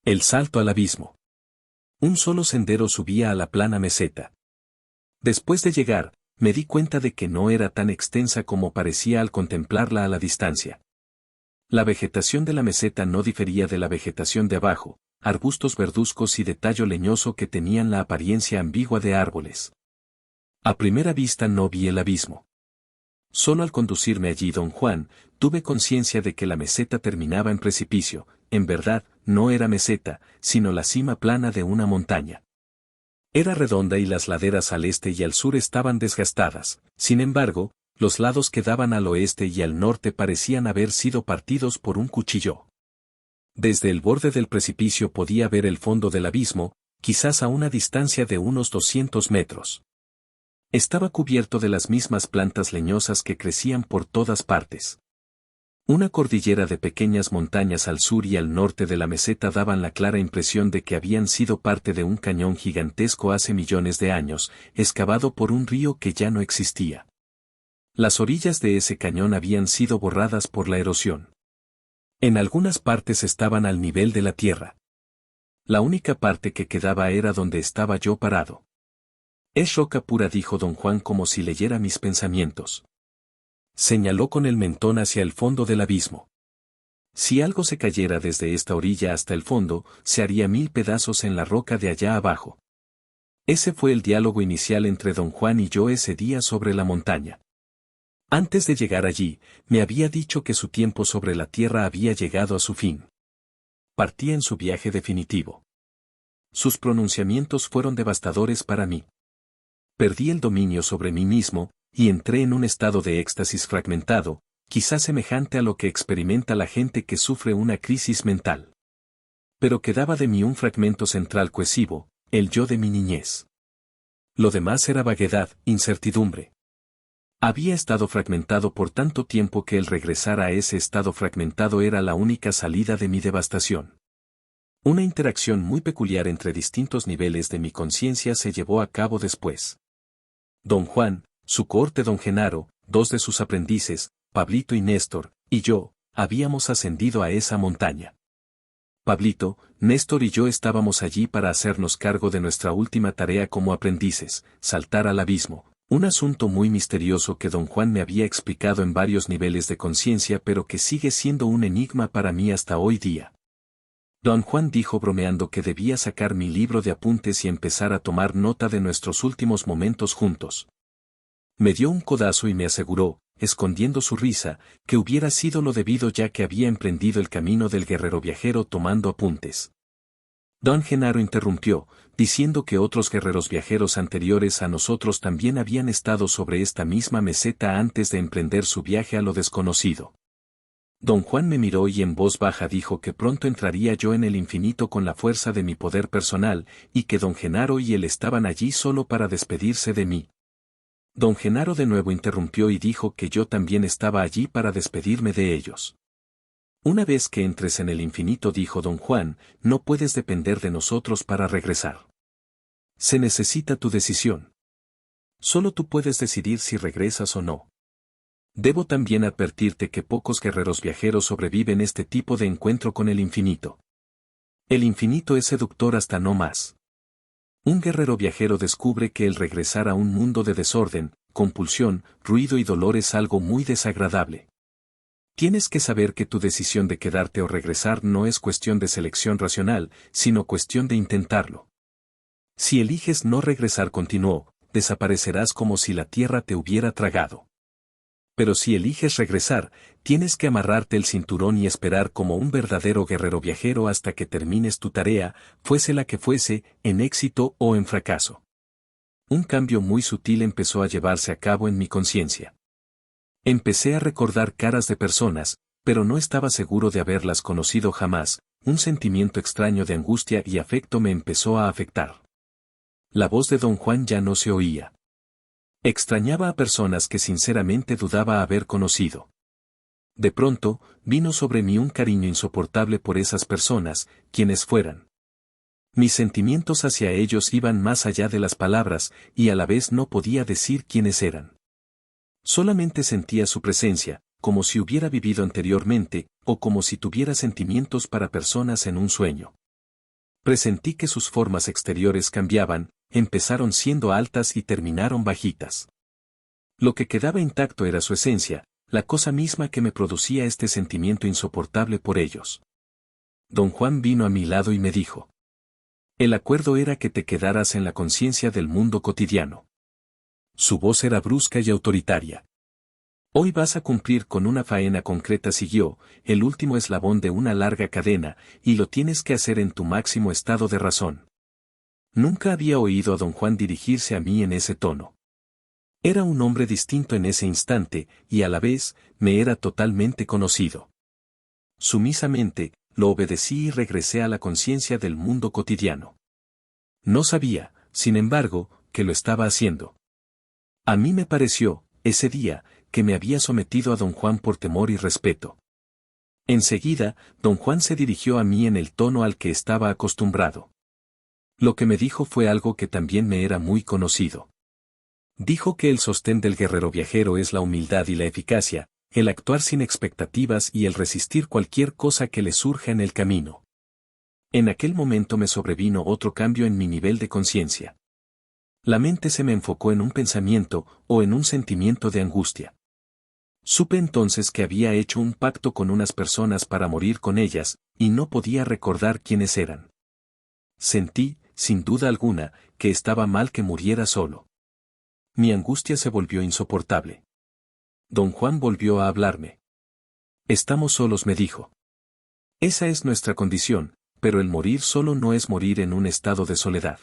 El salto al abismo. Un solo sendero subía a la plana meseta. Después de llegar, me di cuenta de que no era tan extensa como parecía al contemplarla a la distancia. La vegetación de la meseta no difería de la vegetación de abajo, arbustos verduzcos y de tallo leñoso que tenían la apariencia ambigua de árboles. A primera vista no vi el abismo. Solo al conducirme allí don Juan, tuve conciencia de que la meseta terminaba en precipicio. En verdad, no era meseta, sino la cima plana de una montaña. Era redonda y las laderas al este y al sur estaban desgastadas. Sin embargo, los lados que daban al oeste y al norte parecían haber sido partidos por un cuchillo. Desde el borde del precipicio podía ver el fondo del abismo, quizás a una distancia de unos 200 metros. Estaba cubierto de las mismas plantas leñosas que crecían por todas partes. Una cordillera de pequeñas montañas al sur y al norte de la meseta daban la clara impresión de que habían sido parte de un cañón gigantesco hace millones de años, excavado por un río que ya no existía. Las orillas de ese cañón habían sido borradas por la erosión. En algunas partes estaban al nivel de la tierra. La única parte que quedaba era donde estaba yo parado. Es roca pura, dijo don Juan como si leyera mis pensamientos. Señaló con el mentón hacia el fondo del abismo. Si algo se cayera desde esta orilla hasta el fondo, se haría 1000 pedazos en la roca de allá abajo. Ese fue el diálogo inicial entre don Juan y yo ese día sobre la montaña. Antes de llegar allí, me había dicho que su tiempo sobre la tierra había llegado a su fin. Partía en su viaje definitivo. Sus pronunciamientos fueron devastadores para mí. Perdí el dominio sobre mí mismo, y entré en un estado de éxtasis fragmentado, quizás semejante a lo que experimenta la gente que sufre una crisis mental. Pero quedaba de mí un fragmento central cohesivo, el yo de mi niñez. Lo demás era vaguedad, incertidumbre. Había estado fragmentado por tanto tiempo que el regresar a ese estado fragmentado era la única salida de mi devastación. Una interacción muy peculiar entre distintos niveles de mi conciencia se llevó a cabo después. Don Juan, su cohorte don Genaro, 2 de sus aprendices, Pablito y Néstor, y yo, habíamos ascendido a esa montaña. Pablito, Néstor y yo estábamos allí para hacernos cargo de nuestra última tarea como aprendices, saltar al abismo, un asunto muy misterioso que don Juan me había explicado en varios niveles de conciencia pero que sigue siendo un enigma para mí hasta hoy día. Don Juan dijo bromeando que debía sacar mi libro de apuntes y empezar a tomar nota de nuestros últimos momentos juntos. Me dio un codazo y me aseguró, escondiendo su risa, que hubiera sido lo debido ya que había emprendido el camino del guerrero viajero tomando apuntes. Don Genaro interrumpió, diciendo que otros guerreros viajeros anteriores a nosotros también habían estado sobre esta misma meseta antes de emprender su viaje a lo desconocido. Don Juan me miró y en voz baja dijo que pronto entraría yo en el infinito con la fuerza de mi poder personal, y que don Genaro y él estaban allí solo para despedirse de mí. Don Genaro de nuevo interrumpió y dijo que yo también estaba allí para despedirme de ellos. Una vez que entres en el infinito, dijo don Juan, no puedes depender de nosotros para regresar. Se necesita tu decisión. Solo tú puedes decidir si regresas o no. Debo también advertirte que pocos guerreros viajeros sobreviven este tipo de encuentro con el infinito. El infinito es seductor hasta no más. Un guerrero viajero descubre que el regresar a un mundo de desorden, compulsión, ruido y dolor es algo muy desagradable. Tienes que saber que tu decisión de quedarte o regresar no es cuestión de selección racional, sino cuestión de intentarlo. Si eliges no regresar, continuó, desaparecerás como si la tierra te hubiera tragado. Pero si eliges regresar, tienes que amarrarte el cinturón y esperar como un verdadero guerrero viajero hasta que termines tu tarea, fuese la que fuese, en éxito o en fracaso. Un cambio muy sutil empezó a llevarse a cabo en mi conciencia. Empecé a recordar caras de personas, pero no estaba seguro de haberlas conocido jamás. Un sentimiento extraño de angustia y afecto me empezó a afectar. La voz de don Juan ya no se oía. Extrañaba a personas que sinceramente dudaba haber conocido. De pronto, vino sobre mí un cariño insoportable por esas personas, quienes fueran. Mis sentimientos hacia ellos iban más allá de las palabras, y a la vez no podía decir quiénes eran. Solamente sentía su presencia, como si hubiera vivido anteriormente, o como si tuviera sentimientos para personas en un sueño. Presentí que sus formas exteriores cambiaban, empezaron siendo altas y terminaron bajitas. Lo que quedaba intacto era su esencia, la cosa misma que me producía este sentimiento insoportable por ellos. Don Juan vino a mi lado y me dijo: el acuerdo era que te quedaras en la conciencia del mundo cotidiano. Su voz era brusca y autoritaria. Hoy vas a cumplir con una faena concreta, siguió, el último eslabón de una larga cadena, y lo tienes que hacer en tu máximo estado de razón. Nunca había oído a don Juan dirigirse a mí en ese tono. Era un hombre distinto en ese instante, y a la vez, me era totalmente conocido. Sumisamente, lo obedecí y regresé a la conciencia del mundo cotidiano. No sabía, sin embargo, que lo estaba haciendo. A mí me pareció, ese día, que me había sometido a don Juan por temor y respeto. Enseguida, don Juan se dirigió a mí en el tono al que estaba acostumbrado. Lo que me dijo fue algo que también me era muy conocido. Dijo que el sostén del guerrero viajero es la humildad y la eficacia, el actuar sin expectativas y el resistir cualquier cosa que le surja en el camino. En aquel momento me sobrevino otro cambio en mi nivel de conciencia. La mente se me enfocó en un pensamiento o en un sentimiento de angustia. Supe entonces que había hecho un pacto con unas personas para morir con ellas, y no podía recordar quiénes eran. Sentí, sin duda alguna, que estaba mal que muriera solo. Mi angustia se volvió insoportable. Don Juan volvió a hablarme. Estamos solos, me dijo. Esa es nuestra condición, pero el morir solo no es morir en un estado de soledad.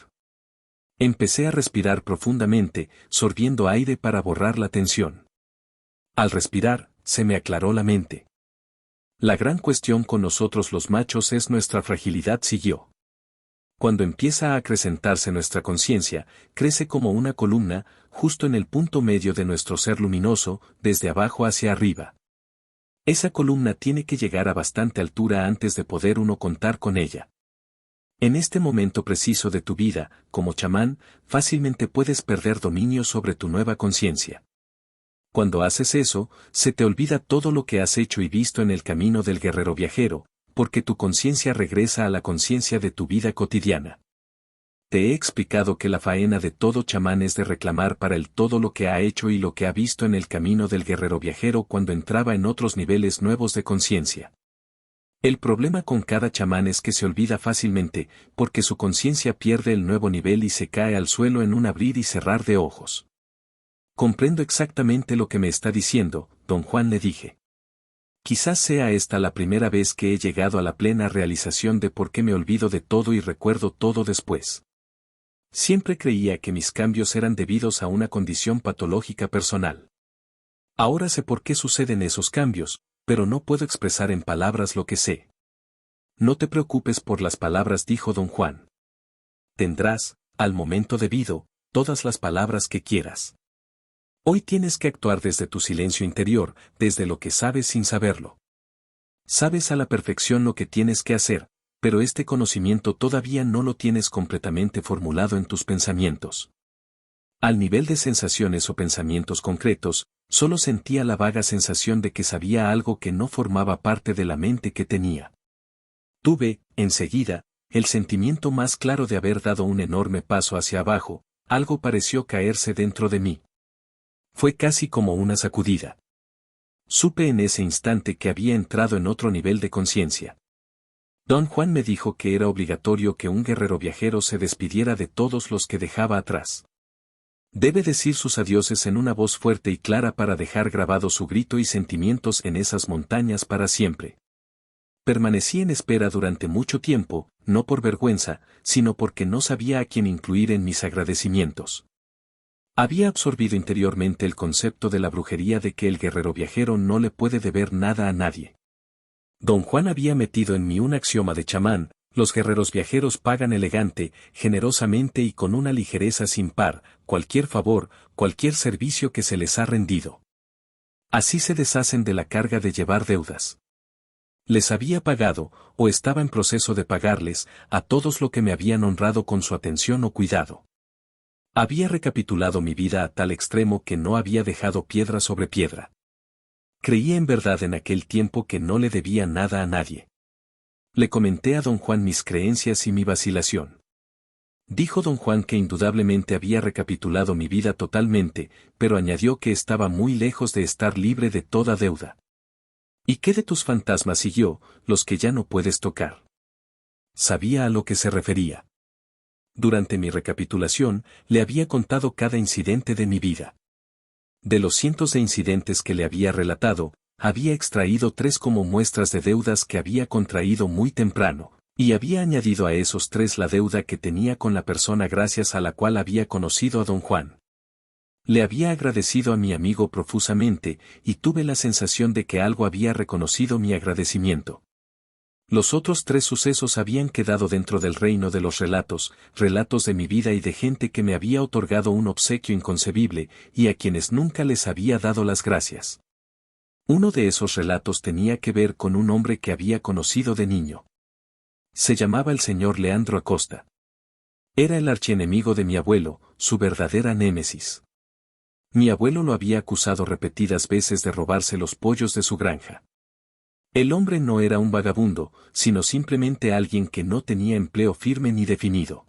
Empecé a respirar profundamente, sorbiendo aire para borrar la tensión. Al respirar, se me aclaró la mente. La gran cuestión con nosotros los machos es nuestra fragilidad, siguió. Cuando empieza a acrecentarse nuestra conciencia, crece como una columna, justo en el punto medio de nuestro ser luminoso, desde abajo hacia arriba. Esa columna tiene que llegar a bastante altura antes de poder uno contar con ella. En este momento preciso de tu vida, como chamán, fácilmente puedes perder dominio sobre tu nueva conciencia. Cuando haces eso, se te olvida todo lo que has hecho y visto en el camino del guerrero viajero, porque tu conciencia regresa a la conciencia de tu vida cotidiana. Te he explicado que la faena de todo chamán es de reclamar para él todo lo que ha hecho y lo que ha visto en el camino del guerrero viajero cuando entraba en otros niveles nuevos de conciencia. El problema con cada chamán es que se olvida fácilmente, porque su conciencia pierde el nuevo nivel y se cae al suelo en un abrir y cerrar de ojos. Comprendo exactamente lo que me está diciendo, don Juan, le dije. Quizás sea esta la primera vez que he llegado a la plena realización de por qué me olvido de todo y recuerdo todo después. Siempre creía que mis cambios eran debidos a una condición patológica personal. Ahora sé por qué suceden esos cambios, pero no puedo expresar en palabras lo que sé. No te preocupes por las palabras, dijo don Juan. Tendrás, al momento debido, todas las palabras que quieras. Hoy tienes que actuar desde tu silencio interior, desde lo que sabes sin saberlo. Sabes a la perfección lo que tienes que hacer, pero este conocimiento todavía no lo tienes completamente formulado en tus pensamientos. Al nivel de sensaciones o pensamientos concretos, solo sentía la vaga sensación de que sabía algo que no formaba parte de la mente que tenía. Tuve, enseguida, el sentimiento más claro de haber dado un enorme paso hacia abajo, algo pareció caerse dentro de mí. Fue casi como una sacudida. Supe en ese instante que había entrado en otro nivel de conciencia. Don Juan me dijo que era obligatorio que un guerrero viajero se despidiera de todos los que dejaba atrás. Debe decir sus adioses en una voz fuerte y clara para dejar grabado su grito y sentimientos en esas montañas para siempre. Permanecí en espera durante mucho tiempo, no por vergüenza, sino porque no sabía a quién incluir en mis agradecimientos. Había absorbido interiormente el concepto de la brujería de que el guerrero viajero no le puede deber nada a nadie. Don Juan había metido en mí un axioma de chamán: los guerreros viajeros pagan elegante, generosamente y con una ligereza sin par, cualquier favor, cualquier servicio que se les ha rendido. Así se deshacen de la carga de llevar deudas. Les había pagado, o estaba en proceso de pagarles, a todos lo que me habían honrado con su atención o cuidado. Había recapitulado mi vida a tal extremo que no había dejado piedra sobre piedra. Creía en verdad en aquel tiempo que no le debía nada a nadie. Le comenté a don Juan mis creencias y mi vacilación. Dijo don Juan que indudablemente había recapitulado mi vida totalmente, pero añadió que estaba muy lejos de estar libre de toda deuda. ¿Y qué de tus fantasmas? Siguió, los que ya no puedes tocar? Sabía a lo que se refería. Durante mi recapitulación, le había contado cada incidente de mi vida. De los cientos de incidentes que le había relatado, había extraído 3 como muestras de deudas que había contraído muy temprano, y había añadido a esos 3 la deuda que tenía con la persona gracias a la cual había conocido a don Juan. Le había agradecido a mi amigo profusamente, y tuve la sensación de que algo había reconocido mi agradecimiento. Los otros 3 sucesos habían quedado dentro del reino de los relatos, relatos de mi vida y de gente que me había otorgado un obsequio inconcebible, y a quienes nunca les había dado las gracias. Uno de esos relatos tenía que ver con un hombre que había conocido de niño. Se llamaba el señor Leandro Acosta. Era el archienemigo de mi abuelo, su verdadera némesis. Mi abuelo lo había acusado repetidas veces de robarse los pollos de su granja. El hombre no era un vagabundo, sino simplemente alguien que no tenía empleo firme ni definido.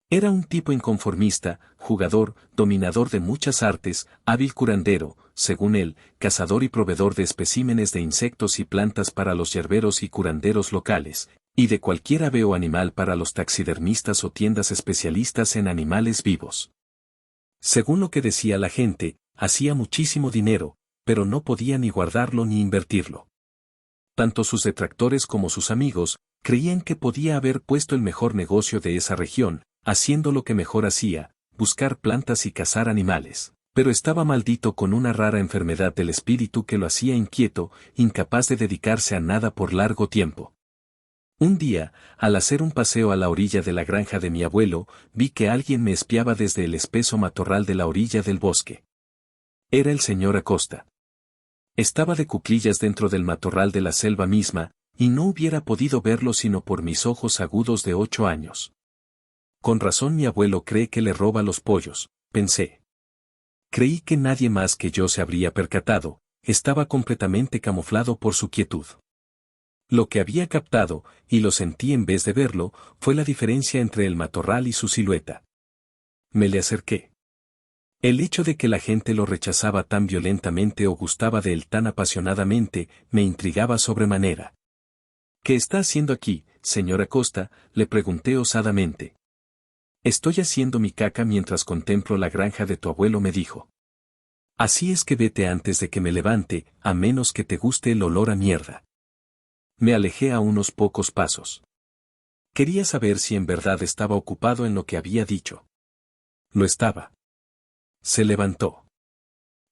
Era un tipo inconformista, jugador, dominador de muchas artes, hábil curandero, según él, cazador y proveedor de especímenes de insectos y plantas para los yerberos y curanderos locales, y de cualquier ave o animal para los taxidermistas o tiendas especialistas en animales vivos. Según lo que decía la gente, hacía muchísimo dinero, pero no podía ni guardarlo ni invertirlo. Tanto sus detractores como sus amigos, creían que podía haber puesto el mejor negocio de esa región, haciendo lo que mejor hacía, buscar plantas y cazar animales, pero estaba maldito con una rara enfermedad del espíritu que lo hacía inquieto, incapaz de dedicarse a nada por largo tiempo. Un día, al hacer un paseo a la orilla de la granja de mi abuelo, vi que alguien me espiaba desde el espeso matorral de la orilla del bosque. Era el señor Acosta. Estaba de cuclillas dentro del matorral de la selva misma, y no hubiera podido verlo sino por mis ojos agudos de 8 años. Con razón mi abuelo cree que le roba los pollos, pensé. Creí que nadie más que yo se habría percatado, estaba completamente camuflado por su quietud. Lo que había captado, y lo sentí en vez de verlo, fue la diferencia entre el matorral y su silueta. Me le acerqué. El hecho de que la gente lo rechazaba tan violentamente o gustaba de él tan apasionadamente, me intrigaba sobremanera. ¿Qué está haciendo aquí, señor Acosta?, le pregunté osadamente. Estoy haciendo mi caca mientras contemplo la granja de tu abuelo, me dijo. Así es que vete antes de que me levante, a menos que te guste el olor a mierda. Me alejé a unos pocos pasos. Quería saber si en verdad estaba ocupado en lo que había dicho. Lo estaba. Se levantó.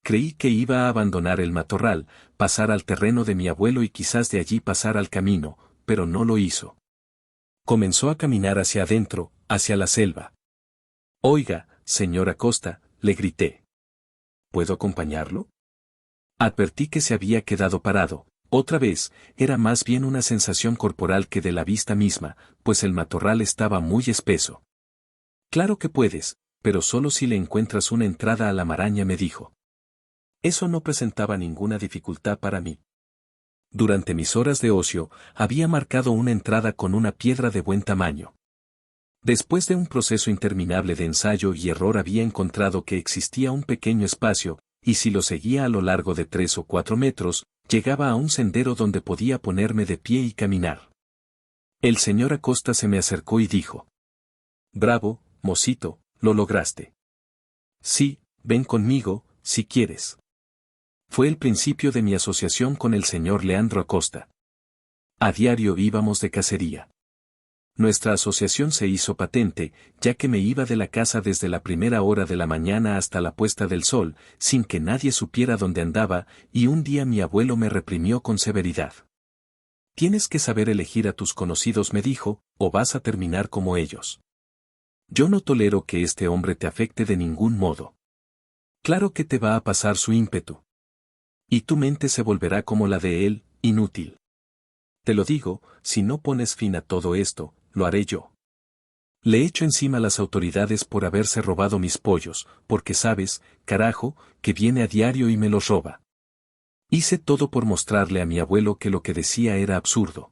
Creí que iba a abandonar el matorral, pasar al terreno de mi abuelo y quizás de allí pasar al camino, pero no lo hizo. Comenzó a caminar hacia adentro, hacia la selva. Oiga, señor Acosta, le grité. ¿Puedo acompañarlo? Advertí que se había quedado parado. Otra vez, era más bien una sensación corporal que de la vista misma, pues el matorral estaba muy espeso. Claro que puedes, pero solo si le encuentras una entrada a la maraña, me dijo. Eso no presentaba ninguna dificultad para mí. Durante mis horas de ocio, había marcado una entrada con una piedra de buen tamaño. Después de un proceso interminable de ensayo y error había encontrado que existía un pequeño espacio, y si lo seguía a lo largo de 3 o 4 metros, llegaba a un sendero donde podía ponerme de pie y caminar. El señor Acosta se me acercó y dijo. Bravo, mocito, lo lograste. Sí, ven conmigo, si quieres. Fue el principio de mi asociación con el señor Leandro Acosta. A diario íbamos de cacería. Nuestra asociación se hizo patente, ya que me iba de la casa desde la primera hora de la mañana hasta la puesta del sol, sin que nadie supiera dónde andaba, y un día mi abuelo me reprimió con severidad. Tienes que saber elegir a tus conocidos, me dijo, o vas a terminar como ellos. Yo no tolero que este hombre te afecte de ningún modo. Claro que te va a pasar su ímpetu. Y tu mente se volverá como la de él, inútil. Te lo digo, si no pones fin a todo esto, lo haré yo. Le echo encima a las autoridades por haberse robado mis pollos, porque sabes, carajo, que viene a diario y me los roba. Hice todo por mostrarle a mi abuelo que lo que decía era absurdo.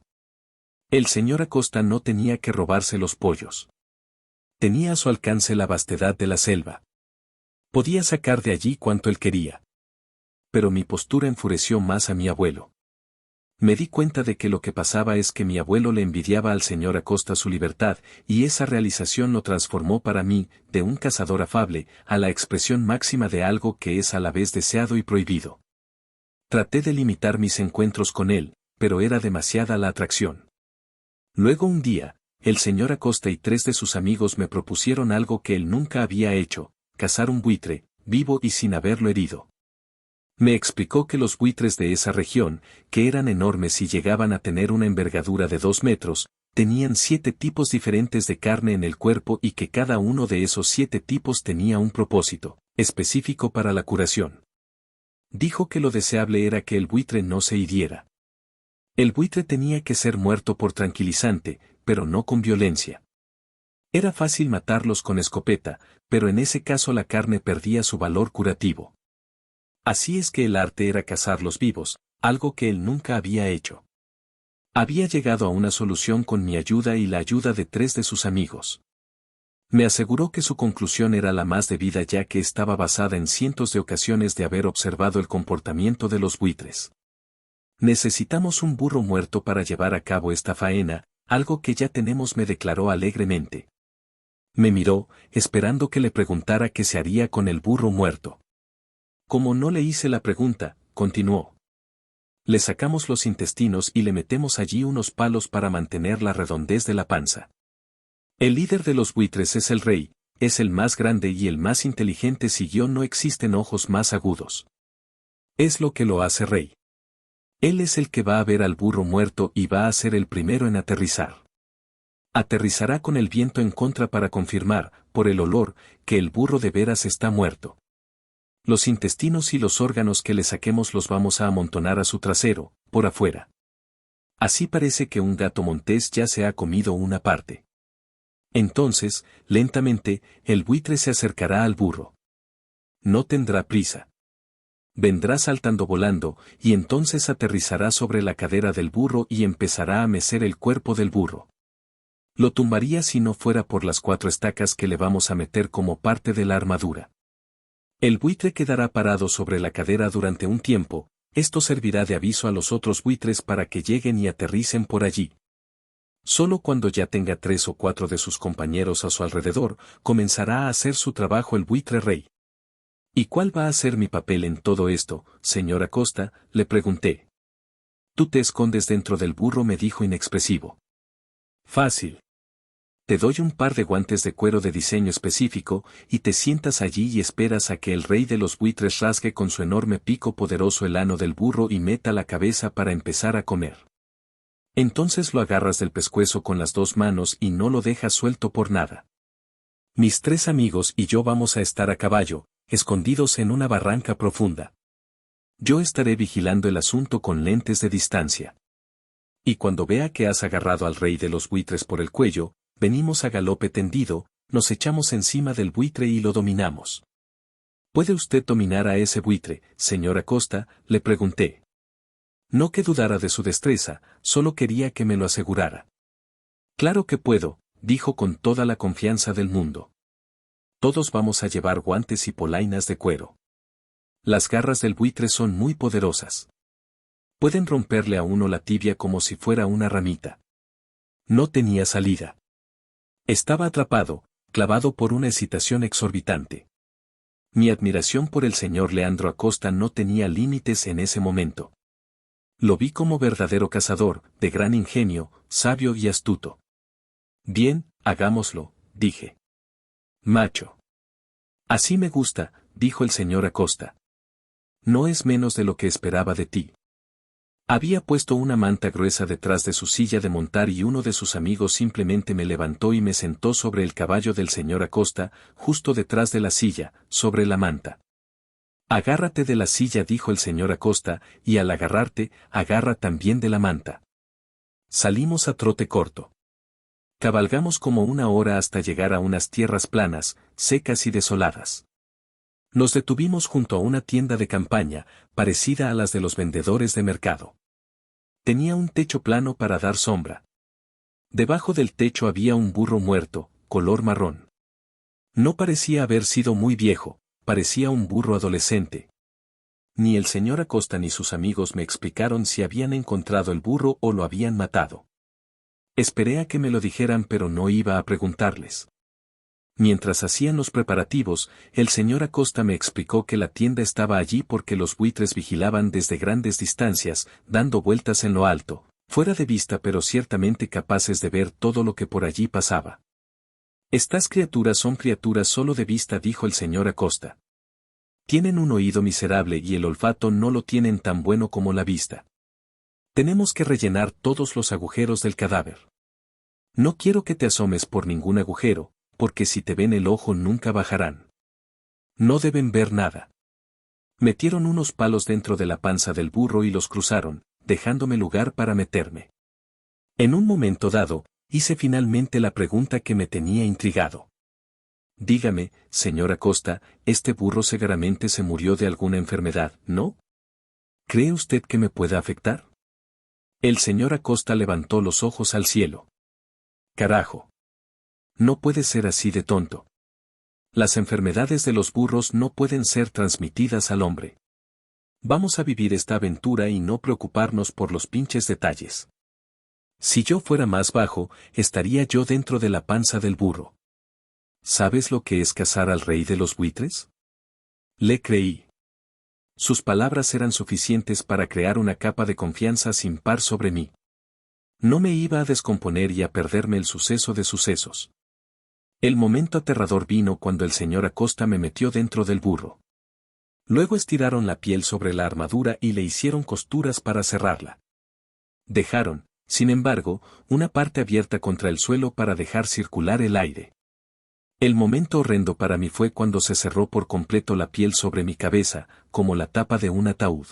El señor Acosta no tenía que robarse los pollos. Tenía a su alcance la vastedad de la selva. Podía sacar de allí cuanto él quería. Pero mi postura enfureció más a mi abuelo. Me di cuenta de que lo que pasaba es que mi abuelo le envidiaba al señor Acosta su libertad, y esa realización lo transformó para mí, de un cazador afable, a la expresión máxima de algo que es a la vez deseado y prohibido. Traté de limitar mis encuentros con él, pero era demasiada la atracción. Luego un día, el señor Acosta y 3 de sus amigos me propusieron algo que él nunca había hecho, cazar un buitre, vivo y sin haberlo herido. Me explicó que los buitres de esa región, que eran enormes y llegaban a tener una envergadura de 2 metros, tenían 7 tipos diferentes de carne en el cuerpo y que cada uno de esos 7 tipos tenía un propósito específico para la curación. Dijo que lo deseable era que el buitre no se hiriera. El buitre tenía que ser muerto por tranquilizante, pero no con violencia. Era fácil matarlos con escopeta, pero en ese caso la carne perdía su valor curativo. Así es que el arte era cazarlos vivos, algo que él nunca había hecho. Había llegado a una solución con mi ayuda y la ayuda de 3 de sus amigos. Me aseguró que su conclusión era la más debida ya que estaba basada en cientos de ocasiones de haber observado el comportamiento de los buitres. Necesitamos un burro muerto para llevar a cabo esta faena, algo que ya tenemos, me declaró alegremente. Me miró, esperando que le preguntara qué se haría con el burro muerto. Como no le hice la pregunta, continuó. Le sacamos los intestinos y le metemos allí unos palos para mantener la redondez de la panza. El líder de los buitres es el rey, es el más grande y el más inteligente, siguió, no existen ojos más agudos. Es lo que lo hace rey. Él es el que va a ver al burro muerto y va a ser el primero en aterrizar. Aterrizará con el viento en contra para confirmar, por el olor, que el burro de veras está muerto. Los intestinos y los órganos que le saquemos los vamos a amontonar a su trasero, por afuera. Así parece que un gato montés ya se ha comido una parte. Entonces, lentamente, el buitre se acercará al burro. No tendrá prisa. Vendrá saltando volando, y entonces aterrizará sobre la cadera del burro y empezará a mecer el cuerpo del burro. Lo tumbaría si no fuera por las 4 estacas que le vamos a meter como parte de la armadura. El buitre quedará parado sobre la cadera durante un tiempo, esto servirá de aviso a los otros buitres para que lleguen y aterricen por allí. Solo cuando ya tenga 3 o 4 de sus compañeros a su alrededor, comenzará a hacer su trabajo el buitre rey. ¿Y cuál va a ser mi papel en todo esto, señor Acosta?, le pregunté. Tú te escondes dentro del burro, me dijo inexpresivo. Fácil. Te doy un par de guantes de cuero de diseño específico, y te sientas allí y esperas a que el rey de los buitres rasgue con su enorme pico poderoso el ano del burro y meta la cabeza para empezar a comer. Entonces lo agarras del pescuezo con las 2 manos y no lo dejas suelto por nada. Mis 3 amigos y yo vamos a estar a caballo, escondidos en una barranca profunda. Yo estaré vigilando el asunto con lentes de distancia. Y cuando vea que has agarrado al rey de los buitres por el cuello, venimos a galope tendido, nos echamos encima del buitre y lo dominamos. ¿Puede usted dominar a ese buitre, señor Acosta?, le pregunté. No que dudara de su destreza, solo quería que me lo asegurara. Claro que puedo, dijo con toda la confianza del mundo. Todos vamos a llevar guantes y polainas de cuero. Las garras del buitre son muy poderosas. Pueden romperle a uno la tibia como si fuera una ramita. No tenía salida. Estaba atrapado, clavado por una excitación exorbitante. Mi admiración por el señor Leandro Acosta no tenía límites en ese momento. Lo vi como verdadero cazador, de gran ingenio, sabio y astuto. Bien, hagámoslo, dije. Macho. Así me gusta, dijo el señor Acosta. No es menos de lo que esperaba de ti. Había puesto una manta gruesa detrás de su silla de montar y uno de sus amigos simplemente me levantó y me sentó sobre el caballo del señor Acosta, justo detrás de la silla, sobre la manta. Agárrate de la silla, dijo el señor Acosta, y al agarrarte, agarra también de la manta. Salimos a trote corto. Cabalgamos como 1 hora hasta llegar a unas tierras planas, secas y desoladas. Nos detuvimos junto a una tienda de campaña, parecida a las de los vendedores de mercado. Tenía un techo plano para dar sombra. Debajo del techo había un burro muerto, color marrón. No parecía haber sido muy viejo, parecía un burro adolescente. Ni el señor Acosta ni sus amigos me explicaron si habían encontrado el burro o lo habían matado. Esperé a que me lo dijeran, pero no iba a preguntarles. Mientras hacían los preparativos, el señor Acosta me explicó que la tienda estaba allí porque los buitres vigilaban desde grandes distancias, dando vueltas en lo alto, fuera de vista pero ciertamente capaces de ver todo lo que por allí pasaba. Estas criaturas son criaturas solo de vista, dijo el señor Acosta. Tienen un oído miserable y el olfato no lo tienen tan bueno como la vista. Tenemos que rellenar todos los agujeros del cadáver. No quiero que te asomes por ningún agujero, porque si te ven el ojo nunca bajarán. No deben ver nada. Metieron unos palos dentro de la panza del burro y los cruzaron, dejándome lugar para meterme. En un momento dado, hice finalmente la pregunta que me tenía intrigado. Dígame, señor Acosta, este burro seguramente se murió de alguna enfermedad, ¿no? ¿Cree usted que me pueda afectar? El señor Acosta levantó los ojos al cielo. Carajo. No puede ser así de tonto. Las enfermedades de los burros no pueden ser transmitidas al hombre. Vamos a vivir esta aventura y no preocuparnos por los pinches detalles. Si yo fuera más bajo, estaría yo dentro de la panza del burro. ¿Sabes lo que es cazar al rey de los buitres? Le creí. Sus palabras eran suficientes para crear una capa de confianza sin par sobre mí. No me iba a descomponer y a perderme el suceso de sucesos. El momento aterrador vino cuando el señor Acosta me metió dentro del burro. Luego estiraron la piel sobre la armadura y le hicieron costuras para cerrarla. Dejaron, sin embargo, una parte abierta contra el suelo para dejar circular el aire. El momento horrendo para mí fue cuando se cerró por completo la piel sobre mi cabeza, como la tapa de un ataúd.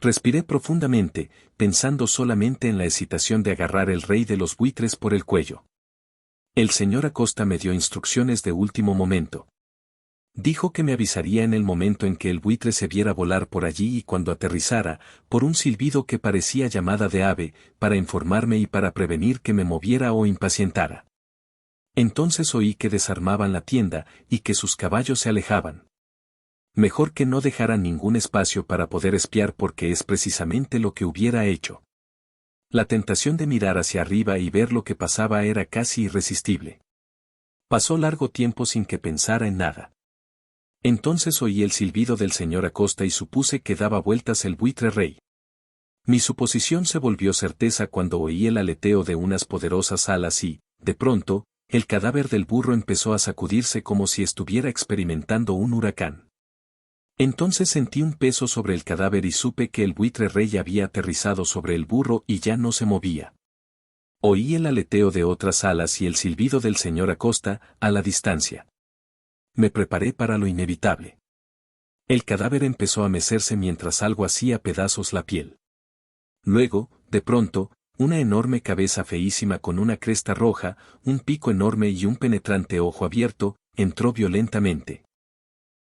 Respiré profundamente, pensando solamente en la excitación de agarrar el rey de los buitres por el cuello. El señor Acosta me dio instrucciones de último momento. Dijo que me avisaría en el momento en que el buitre se viera volar por allí y cuando aterrizara, por un silbido que parecía llamada de ave, para informarme y para prevenir que me moviera o impacientara. Entonces oí que desarmaban la tienda y que sus caballos se alejaban. Mejor que no dejaran ningún espacio para poder espiar, porque es precisamente lo que hubiera hecho. La tentación de mirar hacia arriba y ver lo que pasaba era casi irresistible. Pasó largo tiempo sin que pensara en nada. Entonces oí el silbido del señor Acosta y supuse que daba vueltas el buitre rey. Mi suposición se volvió certeza cuando oí el aleteo de unas poderosas alas y, de pronto, el cadáver del burro empezó a sacudirse como si estuviera experimentando un huracán. Entonces sentí un peso sobre el cadáver y supe que el buitre rey había aterrizado sobre el burro y ya no se movía. Oí el aleteo de otras alas y el silbido del señor Acosta, a la distancia. Me preparé para lo inevitable. El cadáver empezó a mecerse mientras algo hacía pedazos la piel. Luego, de pronto, una enorme cabeza feísima con una cresta roja, un pico enorme y un penetrante ojo abierto, entró violentamente.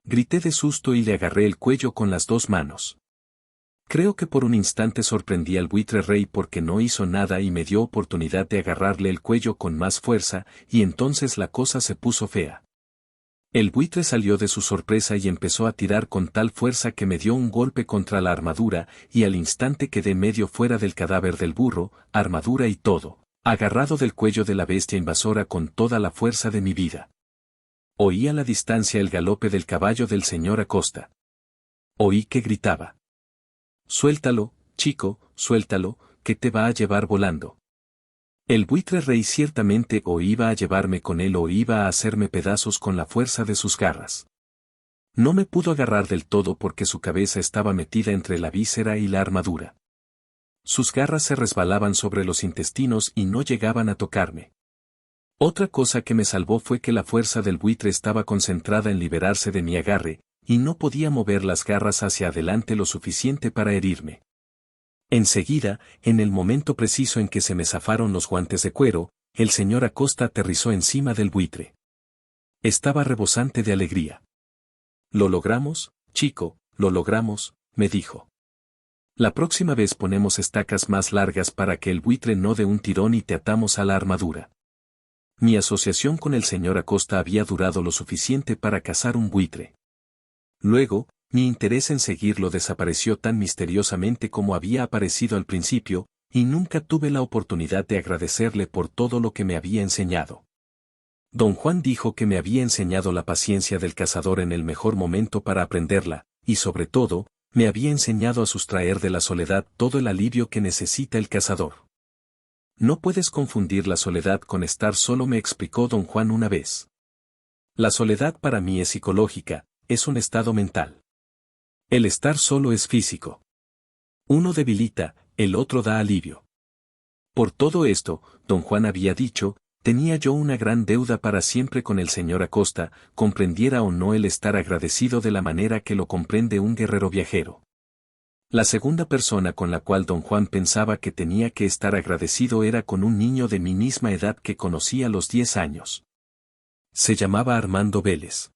Grité de susto y le agarré el cuello con las dos manos. Creo que por un instante sorprendí al buitre rey porque no hizo nada y me dio oportunidad de agarrarle el cuello con más fuerza, y entonces la cosa se puso fea. El buitre salió de su sorpresa y empezó a tirar con tal fuerza que me dio un golpe contra la armadura, y al instante quedé medio fuera del cadáver del burro, armadura y todo, agarrado del cuello de la bestia invasora con toda la fuerza de mi vida. Oí a la distancia el galope del caballo del señor Acosta. Oí que gritaba: «Suéltalo, chico, suéltalo, que te va a llevar volando». El buitre rey ciertamente o iba a llevarme con él o iba a hacerme pedazos con la fuerza de sus garras. No me pudo agarrar del todo porque su cabeza estaba metida entre la víscera y la armadura. Sus garras se resbalaban sobre los intestinos y no llegaban a tocarme. Otra cosa que me salvó fue que la fuerza del buitre estaba concentrada en liberarse de mi agarre, y no podía mover las garras hacia adelante lo suficiente para herirme. Enseguida, en el momento preciso en que se me zafaron los guantes de cuero, el señor Acosta aterrizó encima del buitre. Estaba rebosante de alegría. «Lo logramos, chico, lo logramos», me dijo. La próxima vez ponemos estacas más largas para que el buitre no dé un tirón y te atamos a la armadura. Mi asociación con el señor Acosta había durado lo suficiente para cazar un buitre. Luego, mi interés en seguirlo desapareció tan misteriosamente como había aparecido al principio, y nunca tuve la oportunidad de agradecerle por todo lo que me había enseñado. Don Juan dijo que me había enseñado la paciencia del cazador en el mejor momento para aprenderla, y sobre todo, me había enseñado a sustraer de la soledad todo el alivio que necesita el cazador. No puedes confundir la soledad con estar solo, me explicó don Juan una vez. La soledad para mí es psicológica, es un estado mental. El estar solo es físico. Uno debilita, el otro da alivio. Por todo esto, don Juan había dicho, tenía yo una gran deuda para siempre con el señor Acosta, comprendiera o no el estar agradecido de la manera que lo comprende un guerrero viajero. La segunda persona con la cual don Juan pensaba que tenía que estar agradecido era con un niño de mi misma edad que conocí a los 10 años. Se llamaba Armando Vélez.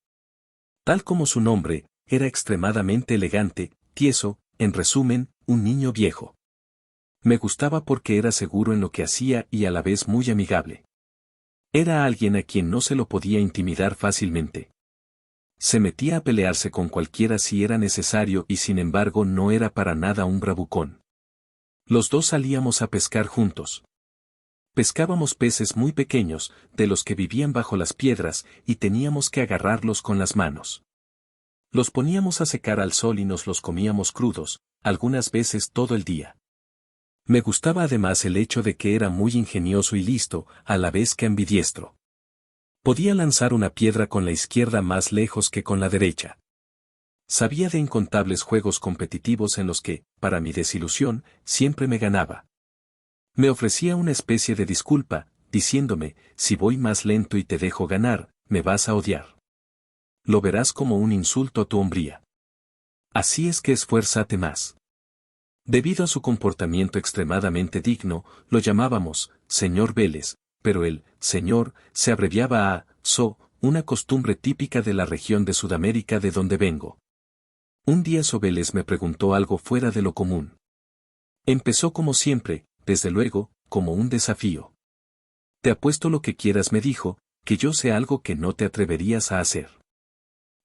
Tal como su nombre, era extremadamente elegante, tieso, en resumen, un niño viejo. Me gustaba porque era seguro en lo que hacía y a la vez muy amigable. Era alguien a quien no se lo podía intimidar fácilmente. Se metía a pelearse con cualquiera si era necesario y sin embargo no era para nada un bravucón. Los dos salíamos a pescar juntos. Pescábamos peces muy pequeños, de los que vivían bajo las piedras, y teníamos que agarrarlos con las manos. Los poníamos a secar al sol y nos los comíamos crudos, algunas veces todo el día. Me gustaba además el hecho de que era muy ingenioso y listo, a la vez que ambidiestro. Podía lanzar una piedra con la izquierda más lejos que con la derecha. Sabía de incontables juegos competitivos en los que, para mi desilusión, siempre me ganaba. Me ofrecía una especie de disculpa, diciéndome, si voy más lento y te dejo ganar, me vas a odiar. Lo verás como un insulto a tu hombría. Así es que esfuérzate más. Debido a su comportamiento extremadamente digno, lo llamábamos, señor Vélez, pero el señor se abreviaba a So, una costumbre típica de la región de Sudamérica de donde vengo. Un día So Vélez me preguntó algo fuera de lo común. Empezó como siempre, desde luego, como un desafío. Te apuesto lo que quieras, me dijo, que yo sé algo que no te atreverías a hacer.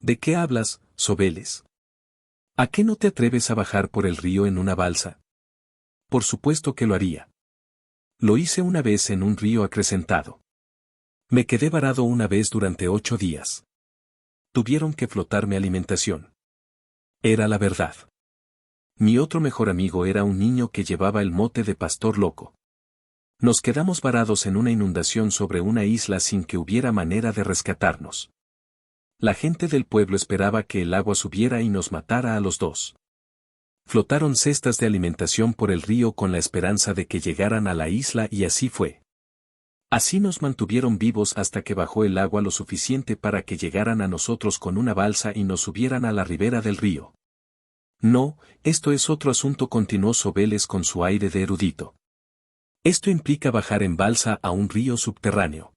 ¿De qué hablas, So Vélez? ¿A qué no te atreves a bajar por el río en una balsa? Por supuesto que lo haría. Lo hice una vez en un río acrecentado. Me quedé varado una vez durante 8 días. Tuvieron que flotar mi alimentación. Era la verdad. Mi otro mejor amigo era un niño que llevaba el mote de pastor loco. Nos quedamos varados en una inundación sobre una isla sin que hubiera manera de rescatarnos. La gente del pueblo esperaba que el agua subiera y nos matara a los dos. Flotaron cestas de alimentación por el río con la esperanza de que llegaran a la isla y así fue. Así nos mantuvieron vivos hasta que bajó el agua lo suficiente para que llegaran a nosotros con una balsa y nos subieran a la ribera del río. No, esto es otro asunto, continuó So Vélez con su aire de erudito. Esto implica bajar en balsa a un río subterráneo.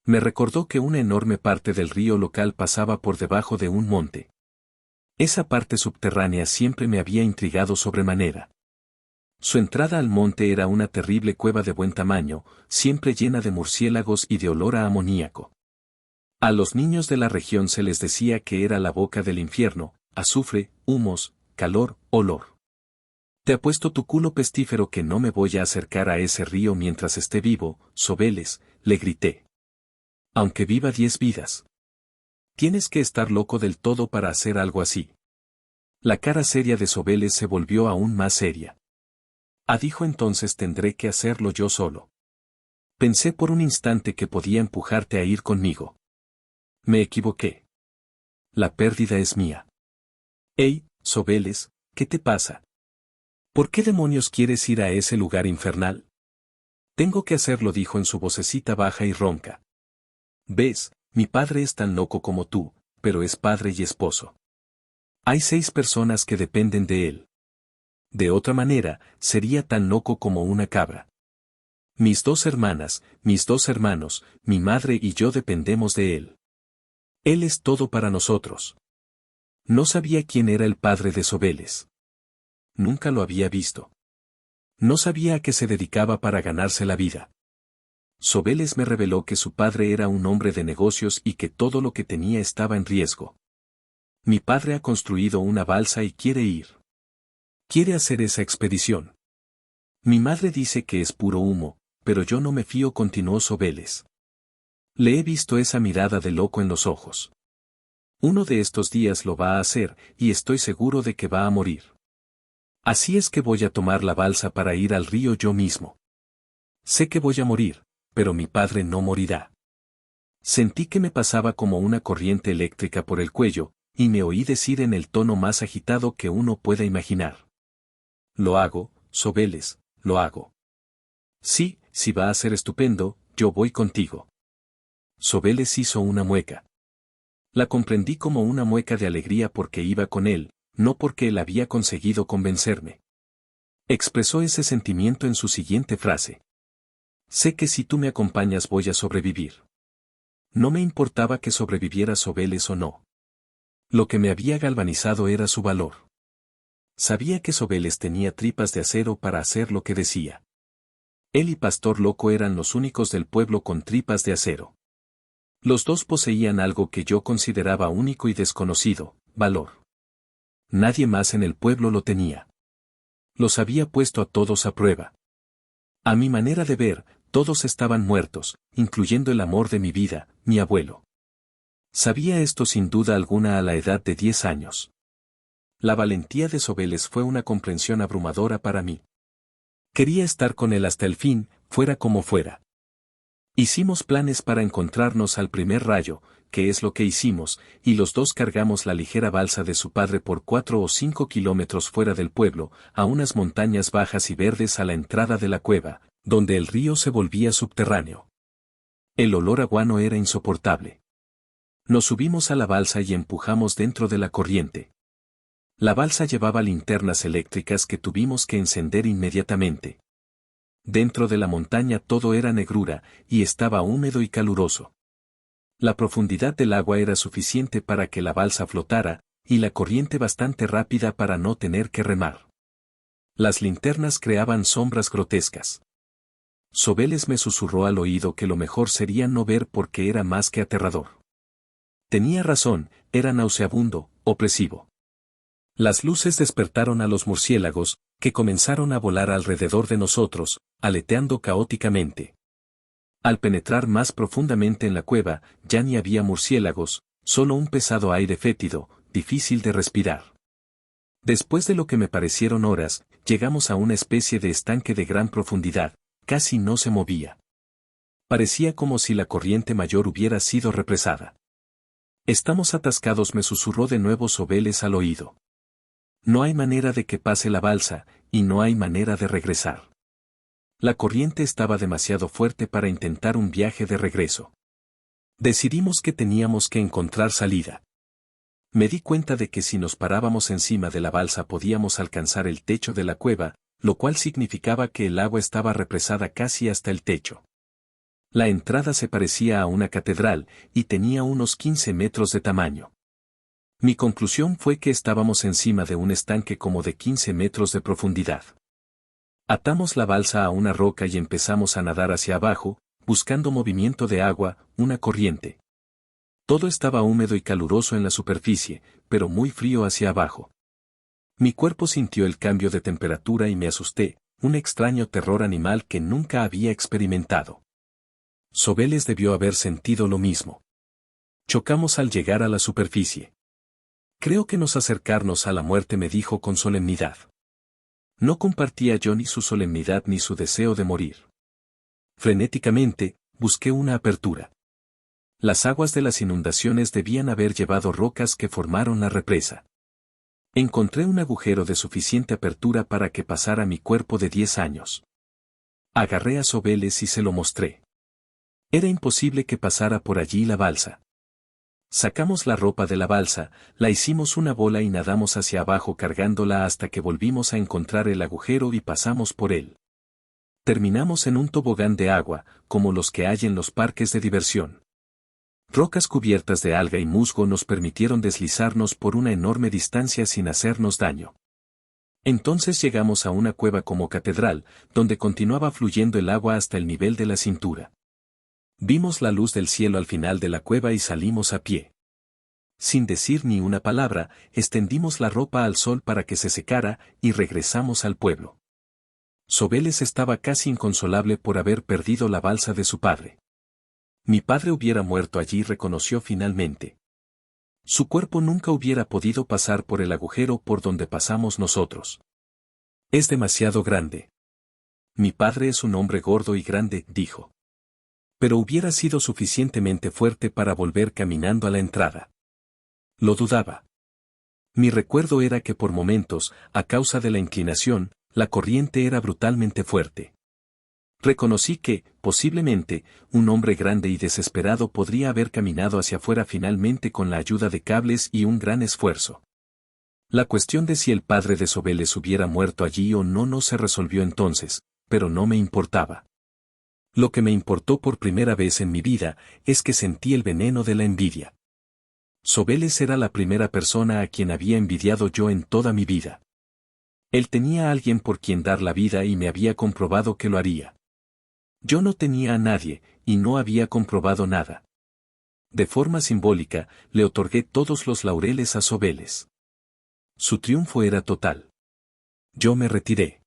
Me recordó que una enorme parte del río local pasaba por debajo de un monte. Esa parte subterránea siempre me había intrigado sobremanera. Su entrada al monte era una terrible cueva de buen tamaño, siempre llena de murciélagos y de olor a amoníaco. A los niños de la región se les decía que era la boca del infierno, azufre, humos, calor, olor. Te apuesto tu culo pestífero que no me voy a acercar a ese río mientras esté vivo, So Vélez, le grité. Aunque viva 10 vidas. Tienes que estar loco del todo para hacer algo así. La cara seria de So Vélez se volvió aún más seria. Dijo entonces tendré que hacerlo yo solo. Pensé por un instante que podía empujarte a ir conmigo. Me equivoqué. La pérdida es mía. Hey, So Vélez, ¿qué te pasa? ¿Por qué demonios quieres ir a ese lugar infernal? Tengo que hacerlo, dijo en su vocecita baja y ronca. Ves, mi padre es tan loco como tú, pero es padre y esposo. Hay 6 personas que dependen de él. De otra manera, sería tan loco como una cabra. Mis 2 hermanas, mis 2 hermanos, mi madre y yo dependemos de él. Él es todo para nosotros. No sabía quién era el padre de So Vélez. Nunca lo había visto. No sabía a qué se dedicaba para ganarse la vida. Sobeles me reveló que su padre era un hombre de negocios y que todo lo que tenía estaba en riesgo. Mi padre ha construido una balsa y quiere ir. Quiere hacer esa expedición. Mi madre dice que es puro humo, pero yo no me fío, continuó Sobeles. Le he visto esa mirada de loco en los ojos. Uno de estos días lo va a hacer, y estoy seguro de que va a morir. Así es que voy a tomar la balsa para ir al río yo mismo. Sé que voy a morir, pero mi padre no morirá. Sentí que me pasaba como una corriente eléctrica por el cuello, y me oí decir en el tono más agitado que uno pueda imaginar. Lo hago, Sobeles, lo hago. Sí, si va a ser estupendo, yo voy contigo. Sobeles hizo una mueca. La comprendí como una mueca de alegría porque iba con él, no porque él había conseguido convencerme. Expresó ese sentimiento en su siguiente frase. Sé que si tú me acompañas voy a sobrevivir. No me importaba que sobreviviera Sobeles o no. Lo que me había galvanizado era su valor. Sabía que Sobeles tenía tripas de acero para hacer lo que decía. Él y Pastor Loco eran los únicos del pueblo con tripas de acero. Los dos poseían algo que yo consideraba único y desconocido, valor. Nadie más en el pueblo lo tenía. Los había puesto a todos a prueba. A mi manera de ver, todos estaban muertos, incluyendo el amor de mi vida, mi abuelo. Sabía esto sin duda alguna a la edad de 10 años. La valentía de Sobeles fue una comprensión abrumadora para mí. Quería estar con él hasta el fin, fuera como fuera. Hicimos planes para encontrarnos al primer rayo, que es lo que hicimos, y los dos cargamos la ligera balsa de su padre por 4 o 5 kilómetros fuera del pueblo, a unas montañas bajas y verdes a la entrada de la cueva, donde el río se volvía subterráneo. El olor a guano era insoportable. Nos subimos a la balsa y empujamos dentro de la corriente. La balsa llevaba linternas eléctricas que tuvimos que encender inmediatamente. Dentro de la montaña todo era negrura, y estaba húmedo y caluroso. La profundidad del agua era suficiente para que la balsa flotara, y la corriente bastante rápida para no tener que remar. Las linternas creaban sombras grotescas. Sobeles me susurró al oído que lo mejor sería no ver porque era más que aterrador. Tenía razón, era nauseabundo, opresivo. Las luces despertaron a los murciélagos, que comenzaron a volar alrededor de nosotros, aleteando caóticamente. Al penetrar más profundamente en la cueva, ya ni había murciélagos, solo un pesado aire fétido, difícil de respirar. Después de lo que me parecieron horas, llegamos a una especie de estanque de gran profundidad, casi no se movía. Parecía como si la corriente mayor hubiera sido represada. Estamos atascados, me susurró de nuevo Sobeles al oído. No hay manera de que pase la balsa, y no hay manera de regresar. La corriente estaba demasiado fuerte para intentar un viaje de regreso. Decidimos que teníamos que encontrar salida. Me di cuenta de que si nos parábamos encima de la balsa podíamos alcanzar el techo de la cueva, lo cual significaba que el agua estaba represada casi hasta el techo. La entrada se parecía a una catedral, y tenía unos 15 metros de tamaño. Mi conclusión fue que estábamos encima de un estanque como de 15 metros de profundidad. Atamos la balsa a una roca y empezamos a nadar hacia abajo, buscando movimiento de agua, una corriente. Todo estaba húmedo y caluroso en la superficie, pero muy frío hacia abajo. Mi cuerpo sintió el cambio de temperatura y me asusté, un extraño terror animal que nunca había experimentado. Sobeles debió haber sentido lo mismo. Chocamos al llegar a la superficie. Creo que nos acercarnos a la muerte, me dijo con solemnidad. No compartía yo ni su solemnidad ni su deseo de morir. Frenéticamente, busqué una apertura. Las aguas de las inundaciones debían haber llevado rocas que formaron la represa. Encontré un agujero de suficiente apertura para que pasara mi cuerpo de 10 años. Agarré a Sobeles y se lo mostré. Era imposible que pasara por allí la balsa. Sacamos la ropa de la balsa, la hicimos una bola y nadamos hacia abajo cargándola hasta que volvimos a encontrar el agujero y pasamos por él. Terminamos en un tobogán de agua, como los que hay en los parques de diversión. Rocas cubiertas de alga y musgo nos permitieron deslizarnos por una enorme distancia sin hacernos daño. Entonces llegamos a una cueva como catedral, donde continuaba fluyendo el agua hasta el nivel de la cintura. Vimos la luz del cielo al final de la cueva y salimos a pie. Sin decir ni una palabra, extendimos la ropa al sol para que se secara y regresamos al pueblo. Sobeles estaba casi inconsolable por haber perdido la balsa de su padre. Mi padre hubiera muerto allí, reconoció finalmente. Su cuerpo nunca hubiera podido pasar por el agujero por donde pasamos nosotros. Es demasiado grande. Mi padre es un hombre gordo y grande, dijo. Pero hubiera sido suficientemente fuerte para volver caminando a la entrada. Lo dudaba. Mi recuerdo era que por momentos, a causa de la inclinación, la corriente era brutalmente fuerte. Reconocí que, posiblemente, un hombre grande y desesperado podría haber caminado hacia afuera finalmente con la ayuda de cables y un gran esfuerzo. La cuestión de si el padre de Sobeles hubiera muerto allí o no se resolvió entonces, pero no me importaba. Lo que me importó por primera vez en mi vida es que sentí el veneno de la envidia. Sobeles era la primera persona a quien había envidiado yo en toda mi vida. Él tenía a alguien por quien dar la vida y me había comprobado que lo haría. Yo no tenía a nadie, y no había comprobado nada. De forma simbólica, le otorgué todos los laureles a Sobeles. Su triunfo era total. Yo me retiré.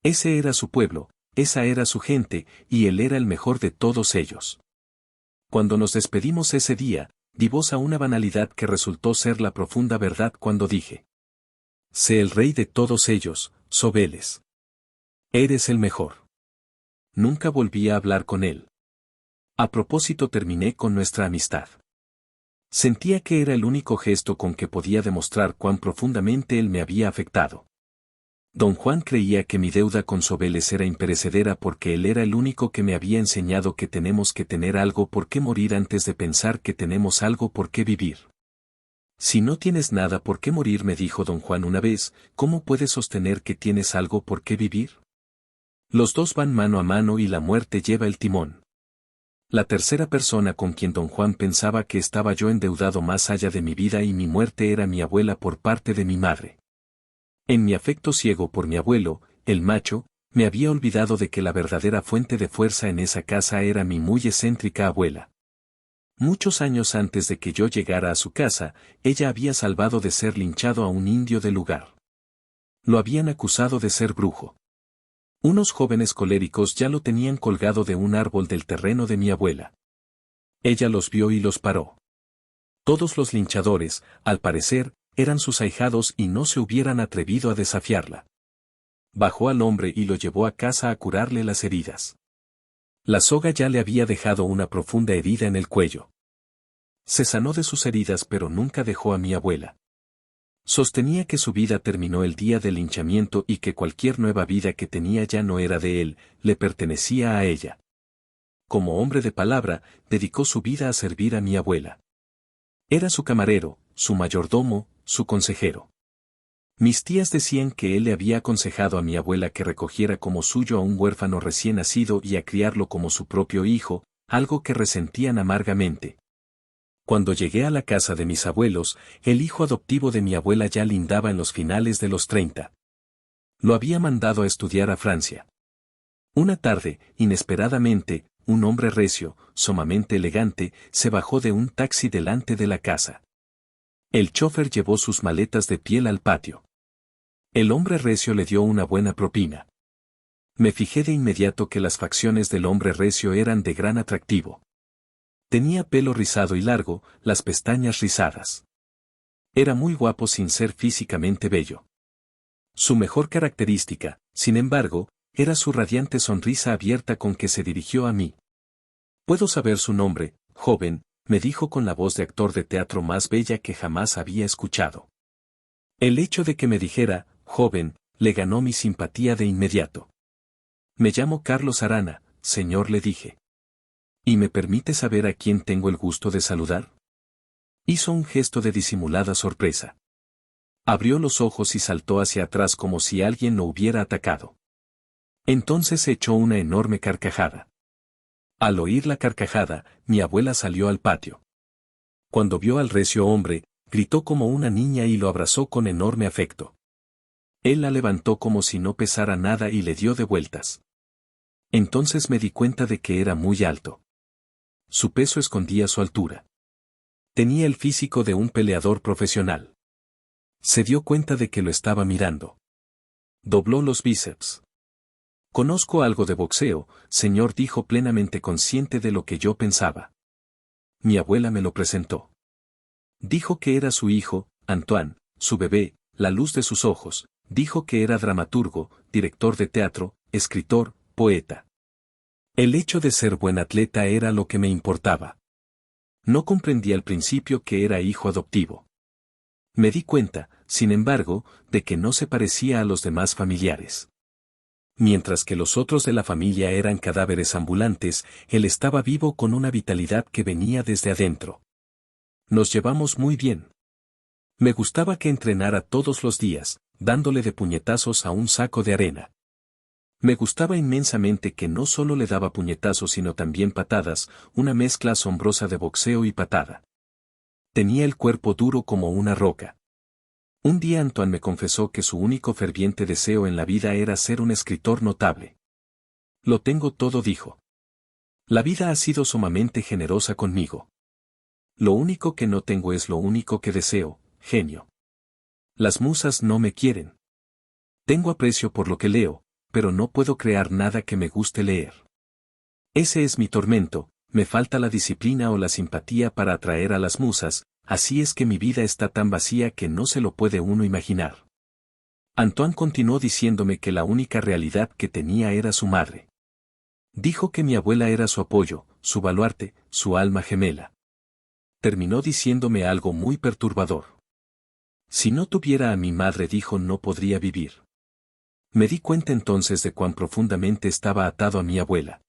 Ese era su pueblo, esa era su gente, y él era el mejor de todos ellos. Cuando nos despedimos ese día, di voz a una banalidad que resultó ser la profunda verdad cuando dije: sé el rey de todos ellos, Sobeles. Eres el mejor. Nunca volví a hablar con él. A propósito, terminé con nuestra amistad. Sentía que era el único gesto con que podía demostrar cuán profundamente él me había afectado. Don Juan creía que mi deuda con Sobeles era imperecedera porque él era el único que me había enseñado que tenemos que tener algo por qué morir antes de pensar que tenemos algo por qué vivir. Si no tienes nada por qué morir, me dijo don Juan una vez, ¿cómo puedes sostener que tienes algo por qué vivir? Los dos van mano a mano y la muerte lleva el timón. La tercera persona con quien don Juan pensaba que estaba yo endeudado más allá de mi vida y mi muerte era mi abuela por parte de mi madre. En mi afecto ciego por mi abuelo, el macho, me había olvidado de que la verdadera fuente de fuerza en esa casa era mi muy excéntrica abuela. Muchos años antes de que yo llegara a su casa, ella había salvado de ser linchado a un indio del lugar. Lo habían acusado de ser brujo. Unos jóvenes coléricos ya lo tenían colgado de un árbol del terreno de mi abuela. Ella los vio y los paró. Todos los linchadores, al parecer, eran sus ahijados y no se hubieran atrevido a desafiarla. Bajó al hombre y lo llevó a casa a curarle las heridas. La soga ya le había dejado una profunda herida en el cuello. Se sanó de sus heridas, pero nunca dejó a mi abuela. Sostenía que su vida terminó el día del linchamiento y que cualquier nueva vida que tenía ya no era de él, le pertenecía a ella. Como hombre de palabra, dedicó su vida a servir a mi abuela. Era su camarero, su mayordomo, su consejero. Mis tías decían que él le había aconsejado a mi abuela que recogiera como suyo a un huérfano recién nacido y a criarlo como su propio hijo, algo que resentían amargamente. Cuando llegué a la casa de mis abuelos, el hijo adoptivo de mi abuela ya lindaba en los finales de los 30. Lo había mandado a estudiar a Francia. Una tarde, inesperadamente, un hombre recio, sumamente elegante, se bajó de un taxi delante de la casa. El chófer llevó sus maletas de piel al patio. El hombre recio le dio una buena propina. Me fijé de inmediato que las facciones del hombre recio eran de gran atractivo. Tenía pelo rizado y largo, las pestañas rizadas. Era muy guapo sin ser físicamente bello. Su mejor característica, sin embargo, era su radiante sonrisa abierta con que se dirigió a mí. «¿Puedo saber su nombre, joven?», me dijo con la voz de actor de teatro más bella que jamás había escuchado. El hecho de que me dijera, joven, le ganó mi simpatía de inmediato. «Me llamo Carlos Arana, señor», le dije. «¿Y me permite saber a quién tengo el gusto de saludar?». Hizo un gesto de disimulada sorpresa. Abrió los ojos y saltó hacia atrás como si alguien lo hubiera atacado. Entonces echó una enorme carcajada. Al oír la carcajada, mi abuela salió al patio. Cuando vio al recio hombre, gritó como una niña y lo abrazó con enorme afecto. Él la levantó como si no pesara nada y le dio de vueltas. Entonces me di cuenta de que era muy alto. Su peso escondía su altura. Tenía el físico de un peleador profesional. Se dio cuenta de que lo estaba mirando. Dobló los bíceps. Conozco algo de boxeo, señor, dijo plenamente consciente de lo que yo pensaba. Mi abuela me lo presentó. Dijo que era su hijo, Antoine, su bebé, la luz de sus ojos. Dijo que era dramaturgo, director de teatro, escritor, poeta. El hecho de ser buen atleta era lo que me importaba. No comprendí al principio que era hijo adoptivo. Me di cuenta, sin embargo, de que no se parecía a los demás familiares. Mientras que los otros de la familia eran cadáveres ambulantes, él estaba vivo con una vitalidad que venía desde adentro. Nos llevamos muy bien. Me gustaba que entrenara todos los días, dándole de puñetazos a un saco de arena. Me gustaba inmensamente que no solo le daba puñetazos sino también patadas, una mezcla asombrosa de boxeo y patada. Tenía el cuerpo duro como una roca. Un día Antoine me confesó que su único ferviente deseo en la vida era ser un escritor notable. Lo tengo todo, dijo. La vida ha sido sumamente generosa conmigo. Lo único que no tengo es lo único que deseo, genio. Las musas no me quieren. Tengo aprecio por lo que leo, pero no puedo crear nada que me guste leer. Ese es mi tormento, me falta la disciplina o la simpatía para atraer a las musas, así es que mi vida está tan vacía que no se lo puede uno imaginar. Antoine continuó diciéndome que la única realidad que tenía era su madre. Dijo que mi abuela era su apoyo, su baluarte, su alma gemela. Terminó diciéndome algo muy perturbador. Si no tuviera a mi madre, dijo, no podría vivir. Me di cuenta entonces de cuán profundamente estaba atado a mi abuela.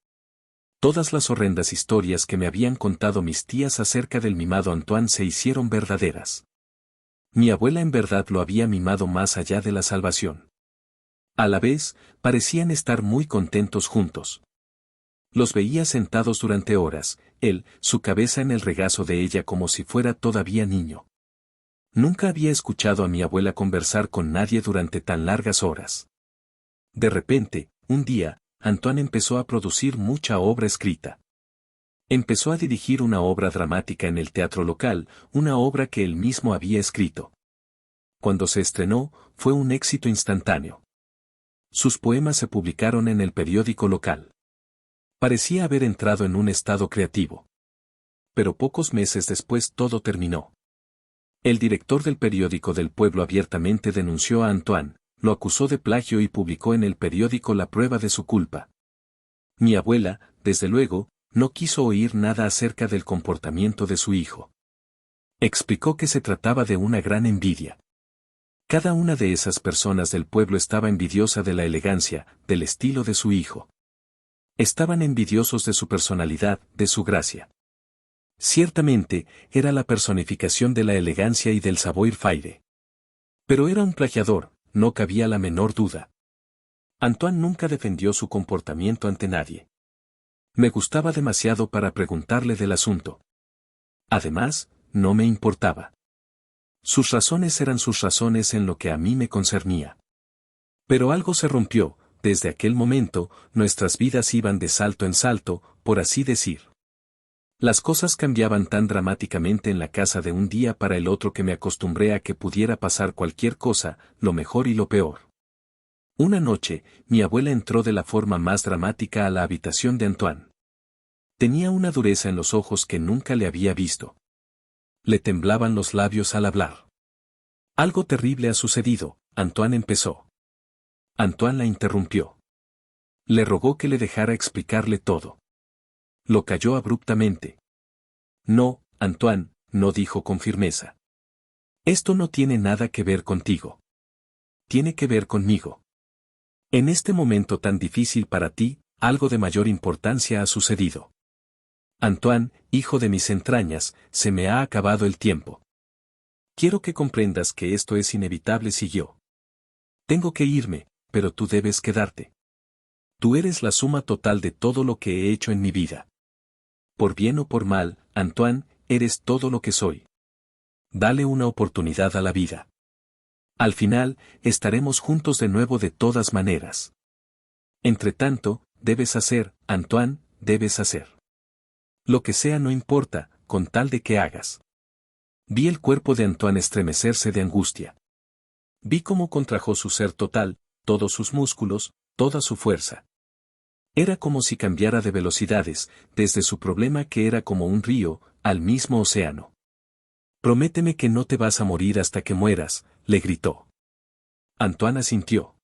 Todas las horrendas historias que me habían contado mis tías acerca del mimado Antoine se hicieron verdaderas. Mi abuela en verdad lo había mimado más allá de la salvación. A la vez, parecían estar muy contentos juntos. Los veía sentados durante horas, él, su cabeza en el regazo de ella como si fuera todavía niño. Nunca había escuchado a mi abuela conversar con nadie durante tan largas horas. De repente, un día, Antoine empezó a producir mucha obra escrita. Empezó a dirigir una obra dramática en el teatro local, una obra que él mismo había escrito. Cuando se estrenó, fue un éxito instantáneo. Sus poemas se publicaron en el periódico local. Parecía haber entrado en un estado creativo. Pero pocos meses después todo terminó. El director del periódico del pueblo abiertamente denunció a Antoine, lo acusó de plagio y publicó en el periódico la prueba de su culpa. Mi abuela, desde luego, no quiso oír nada acerca del comportamiento de su hijo. Explicó que se trataba de una gran envidia. Cada una de esas personas del pueblo estaba envidiosa de la elegancia, del estilo de su hijo. Estaban envidiosos de su personalidad, de su gracia. Ciertamente, era la personificación de la elegancia y del savoir-faire. Pero era un plagiador, no cabía la menor duda. Antoine nunca defendió su comportamiento ante nadie. Me gustaba demasiado para preguntarle del asunto. Además, no me importaba. Sus razones eran sus razones en lo que a mí me concernía. Pero algo se rompió. Desde aquel momento, nuestras vidas iban de salto en salto, por así decir. Las cosas cambiaban tan dramáticamente en la casa de un día para el otro que me acostumbré a que pudiera pasar cualquier cosa, lo mejor y lo peor. Una noche, mi abuela entró de la forma más dramática a la habitación de Antoine. Tenía una dureza en los ojos que nunca le había visto. Le temblaban los labios al hablar. Algo terrible ha sucedido, Antoine empezó. Antoine la interrumpió. Le rogó que le dejara explicarle todo. Lo calló abruptamente. No, Antoine, no, dijo con firmeza. Esto no tiene nada que ver contigo. Tiene que ver conmigo. En este momento tan difícil para ti, algo de mayor importancia ha sucedido. Antoine, hijo de mis entrañas, se me ha acabado el tiempo. Quiero que comprendas que esto es inevitable, siguió. Tengo que irme, pero tú debes quedarte. Tú eres la suma total de todo lo que he hecho en mi vida. Por bien o por mal, Antoine, eres todo lo que soy. Dale una oportunidad a la vida. Al final, estaremos juntos de nuevo de todas maneras. Entretanto, debes hacer, Antoine, debes hacer. Lo que sea no importa, con tal de que hagas. Vi el cuerpo de Antoine estremecerse de angustia. Vi cómo contrajo su ser total, todos sus músculos, toda su fuerza. Era como si cambiara de velocidades, desde su problema que era como un río, al mismo océano. Prométeme que no te vas a morir hasta que mueras, le gritó. Antoine asintió.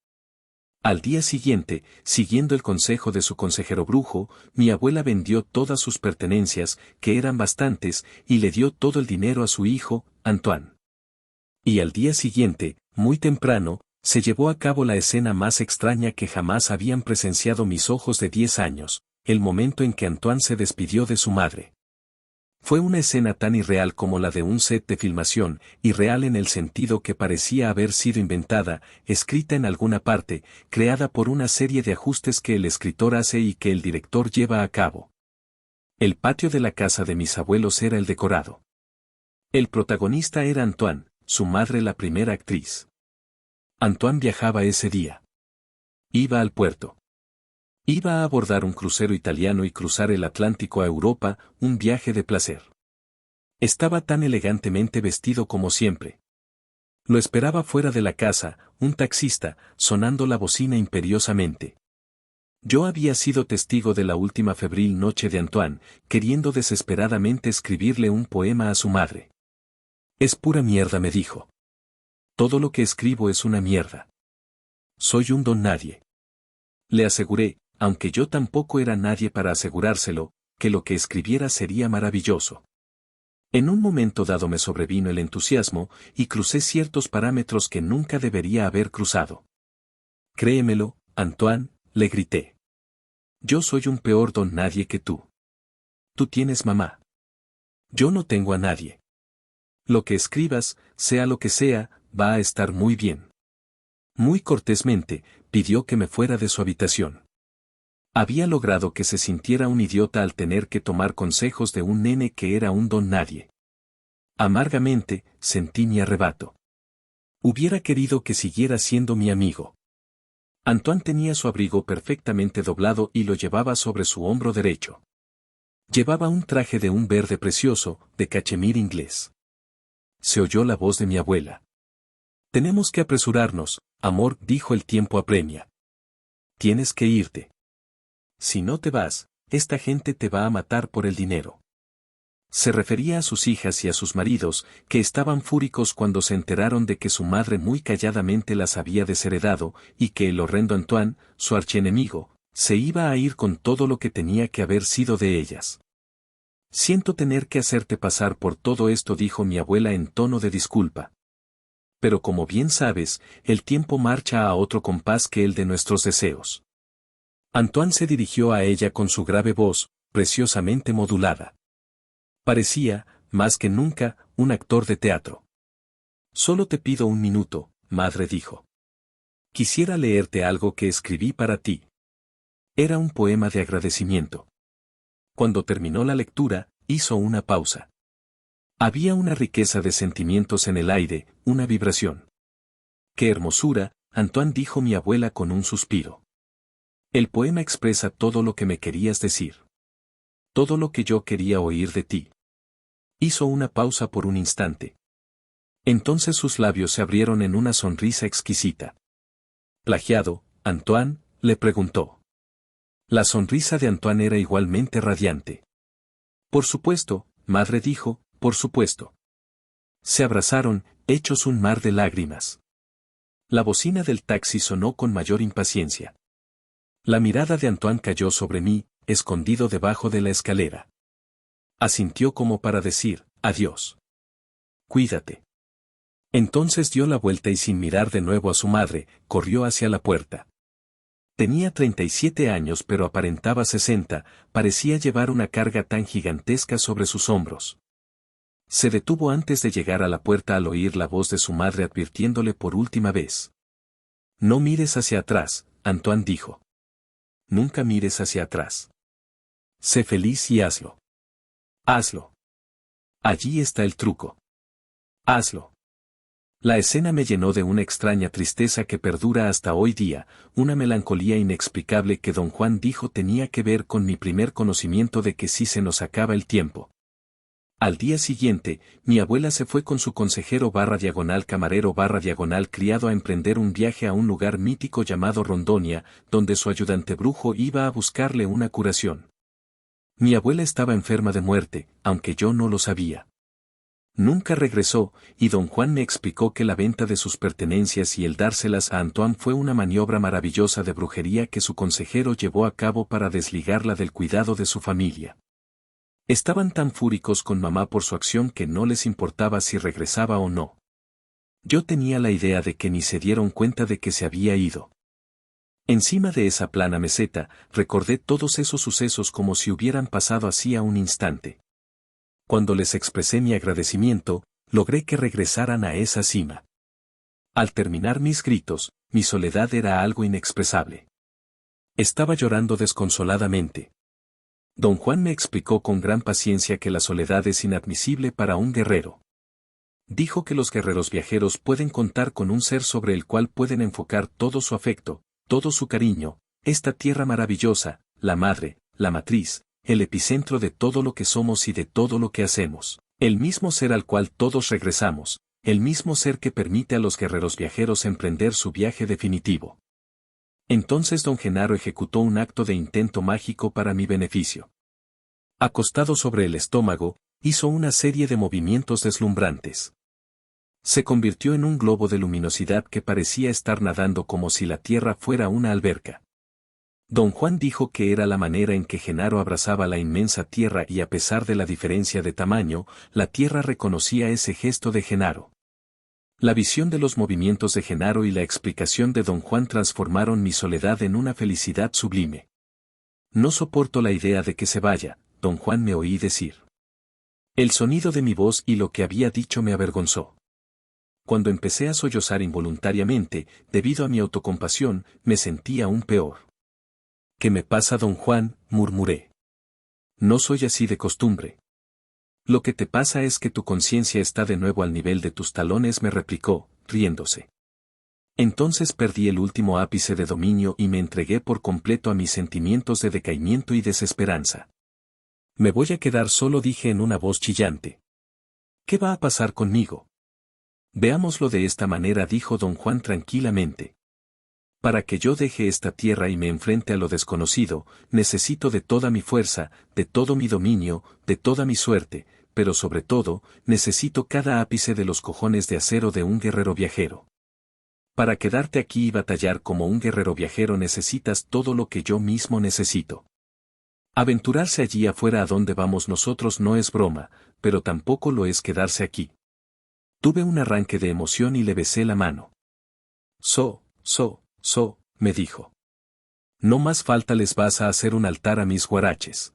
Al día siguiente, siguiendo el consejo de su consejero brujo, mi abuela vendió todas sus pertenencias, que eran bastantes, y le dio todo el dinero a su hijo, Antoine. Y al día siguiente, muy temprano, se llevó a cabo la escena más extraña que jamás habían presenciado mis ojos de 10 años, el momento en que Antoine se despidió de su madre. Fue una escena tan irreal como la de un set de filmación, irreal en el sentido que parecía haber sido inventada, escrita en alguna parte, creada por una serie de ajustes que el escritor hace y que el director lleva a cabo. El patio de la casa de mis abuelos era el decorado. El protagonista era Antoine, su madre la primera actriz. Antoine viajaba ese día. Iba al puerto. Iba a abordar un crucero italiano y cruzar el Atlántico a Europa, un viaje de placer. Estaba tan elegantemente vestido como siempre. Lo esperaba fuera de la casa, un taxista, sonando la bocina imperiosamente. Yo había sido testigo de la última febril noche de Antoine, queriendo desesperadamente escribirle un poema a su madre. Es pura mierda, me dijo. Todo lo que escribo es una mierda. Soy un don nadie. Le aseguré, aunque yo tampoco era nadie para asegurárselo, que lo que escribiera sería maravilloso. En un momento dado me sobrevino el entusiasmo, y crucé ciertos parámetros que nunca debería haber cruzado. Créemelo, Antoine, le grité. Yo soy un peor don nadie que tú. Tú tienes mamá. Yo no tengo a nadie. Lo que escribas, sea lo que sea, va a estar muy bien. Muy cortésmente, pidió que me fuera de su habitación. Había logrado que se sintiera un idiota al tener que tomar consejos de un nene que era un don nadie. Amargamente, sentí mi arrebato. Hubiera querido que siguiera siendo mi amigo. Antoine tenía su abrigo perfectamente doblado y lo llevaba sobre su hombro derecho. Llevaba un traje de un verde precioso, de cachemir inglés. Se oyó la voz de mi abuela. Tenemos que apresurarnos, amor, dijo el tiempo apremia. Tienes que irte. Si no te vas, esta gente te va a matar por el dinero. Se refería a sus hijas y a sus maridos, que estaban fúricos cuando se enteraron de que su madre muy calladamente las había desheredado, y que el horrendo Antoine, su archienemigo, se iba a ir con todo lo que tenía que haber sido de ellas. Siento tener que hacerte pasar por todo esto, dijo mi abuela en tono de disculpa. Pero como bien sabes, el tiempo marcha a otro compás que el de nuestros deseos. Antoine se dirigió a ella con su grave voz, preciosamente modulada. Parecía, más que nunca, un actor de teatro. Solo te pido un minuto, madre, dijo. Quisiera leerte algo que escribí para ti. Era un poema de agradecimiento. Cuando terminó la lectura, hizo una pausa. Había una riqueza de sentimientos en el aire, una vibración. ¡Qué hermosura!, Antoine, dijo mi abuela con un suspiro. El poema expresa todo lo que me querías decir. Todo lo que yo quería oír de ti. Hizo una pausa por un instante. Entonces sus labios se abrieron en una sonrisa exquisita. ¿Plagiado, Antoine?, le preguntó. La sonrisa de Antoine era igualmente radiante. Por supuesto, madre, dijo, por supuesto. Se abrazaron, hechos un mar de lágrimas. La bocina del taxi sonó con mayor impaciencia. La mirada de Antoine cayó sobre mí, escondido debajo de la escalera. Asintió como para decir, adiós. Cuídate. Entonces dio la vuelta y sin mirar de nuevo a su madre, corrió hacia la puerta. Tenía 37 años pero aparentaba 60, parecía llevar una carga tan gigantesca sobre sus hombros. Se detuvo antes de llegar a la puerta al oír la voz de su madre advirtiéndole por última vez. No mires hacia atrás, Antoine dijo. Nunca mires hacia atrás. Sé feliz y hazlo. Hazlo. Allí está el truco. Hazlo. La escena me llenó de una extraña tristeza que perdura hasta hoy día, una melancolía inexplicable que don Juan dijo tenía que ver con mi primer conocimiento de que sí se nos acaba el tiempo. Al día siguiente, mi abuela se fue con su consejero barra diagonal camarero barra diagonal criado a emprender un viaje a un lugar mítico llamado Rondonia, donde su ayudante brujo iba a buscarle una curación. Mi abuela estaba enferma de muerte, aunque yo no lo sabía. Nunca regresó, y don Juan me explicó que la venta de sus pertenencias y el dárselas a Antoine fue una maniobra maravillosa de brujería que su consejero llevó a cabo para desligarla del cuidado de su familia. Estaban tan fúricos con mamá por su acción que no les importaba si regresaba o no. Yo tenía la idea de que ni se dieron cuenta de que se había ido. Encima de esa plana meseta, recordé todos esos sucesos como si hubieran pasado hacía un instante. Cuando les expresé mi agradecimiento, logré que regresaran a esa cima. Al terminar mis gritos, mi soledad era algo inexpresable. Estaba llorando desconsoladamente. Don Juan me explicó con gran paciencia que la soledad es inadmisible para un guerrero. Dijo que los guerreros viajeros pueden contar con un ser sobre el cual pueden enfocar todo su afecto, todo su cariño, esta tierra maravillosa, la madre, la matriz, el epicentro de todo lo que somos y de todo lo que hacemos, el mismo ser al cual todos regresamos, el mismo ser que permite a los guerreros viajeros emprender su viaje definitivo. Entonces don Genaro ejecutó un acto de intento mágico para mi beneficio. Acostado sobre el estómago, hizo una serie de movimientos deslumbrantes. Se convirtió en un globo de luminosidad que parecía estar nadando como si la tierra fuera una alberca. Don Juan dijo que era la manera en que Genaro abrazaba la inmensa tierra y a pesar de la diferencia de tamaño, la tierra reconocía ese gesto de Genaro. La visión de los movimientos de Genaro y la explicación de don Juan transformaron mi soledad en una felicidad sublime. No soporto la idea de que se vaya, don Juan me oí decir. El sonido de mi voz y lo que había dicho me avergonzó. Cuando empecé a sollozar involuntariamente, debido a mi autocompasión, me sentí aún peor. ¿Qué me pasa, don Juan?, murmuré. No soy así de costumbre. Lo que te pasa es que tu conciencia está de nuevo al nivel de tus talones, me replicó, riéndose. Entonces perdí el último ápice de dominio y me entregué por completo a mis sentimientos de decaimiento y desesperanza. Me voy a quedar solo, dije en una voz chillante. ¿Qué va a pasar conmigo? Veámoslo de esta manera, dijo don Juan tranquilamente. Para que yo deje esta tierra y me enfrente a lo desconocido, necesito de toda mi fuerza, de todo mi dominio, de toda mi suerte, pero sobre todo, necesito cada ápice de los cojones de acero de un guerrero viajero. Para quedarte aquí y batallar como un guerrero viajero necesitas todo lo que yo mismo necesito. Aventurarse allí afuera a donde vamos nosotros no es broma, pero tampoco lo es quedarse aquí. Tuve un arranque de emoción y le besé la mano. Me dijo. No más falta les vas a hacer un altar a mis guaraches.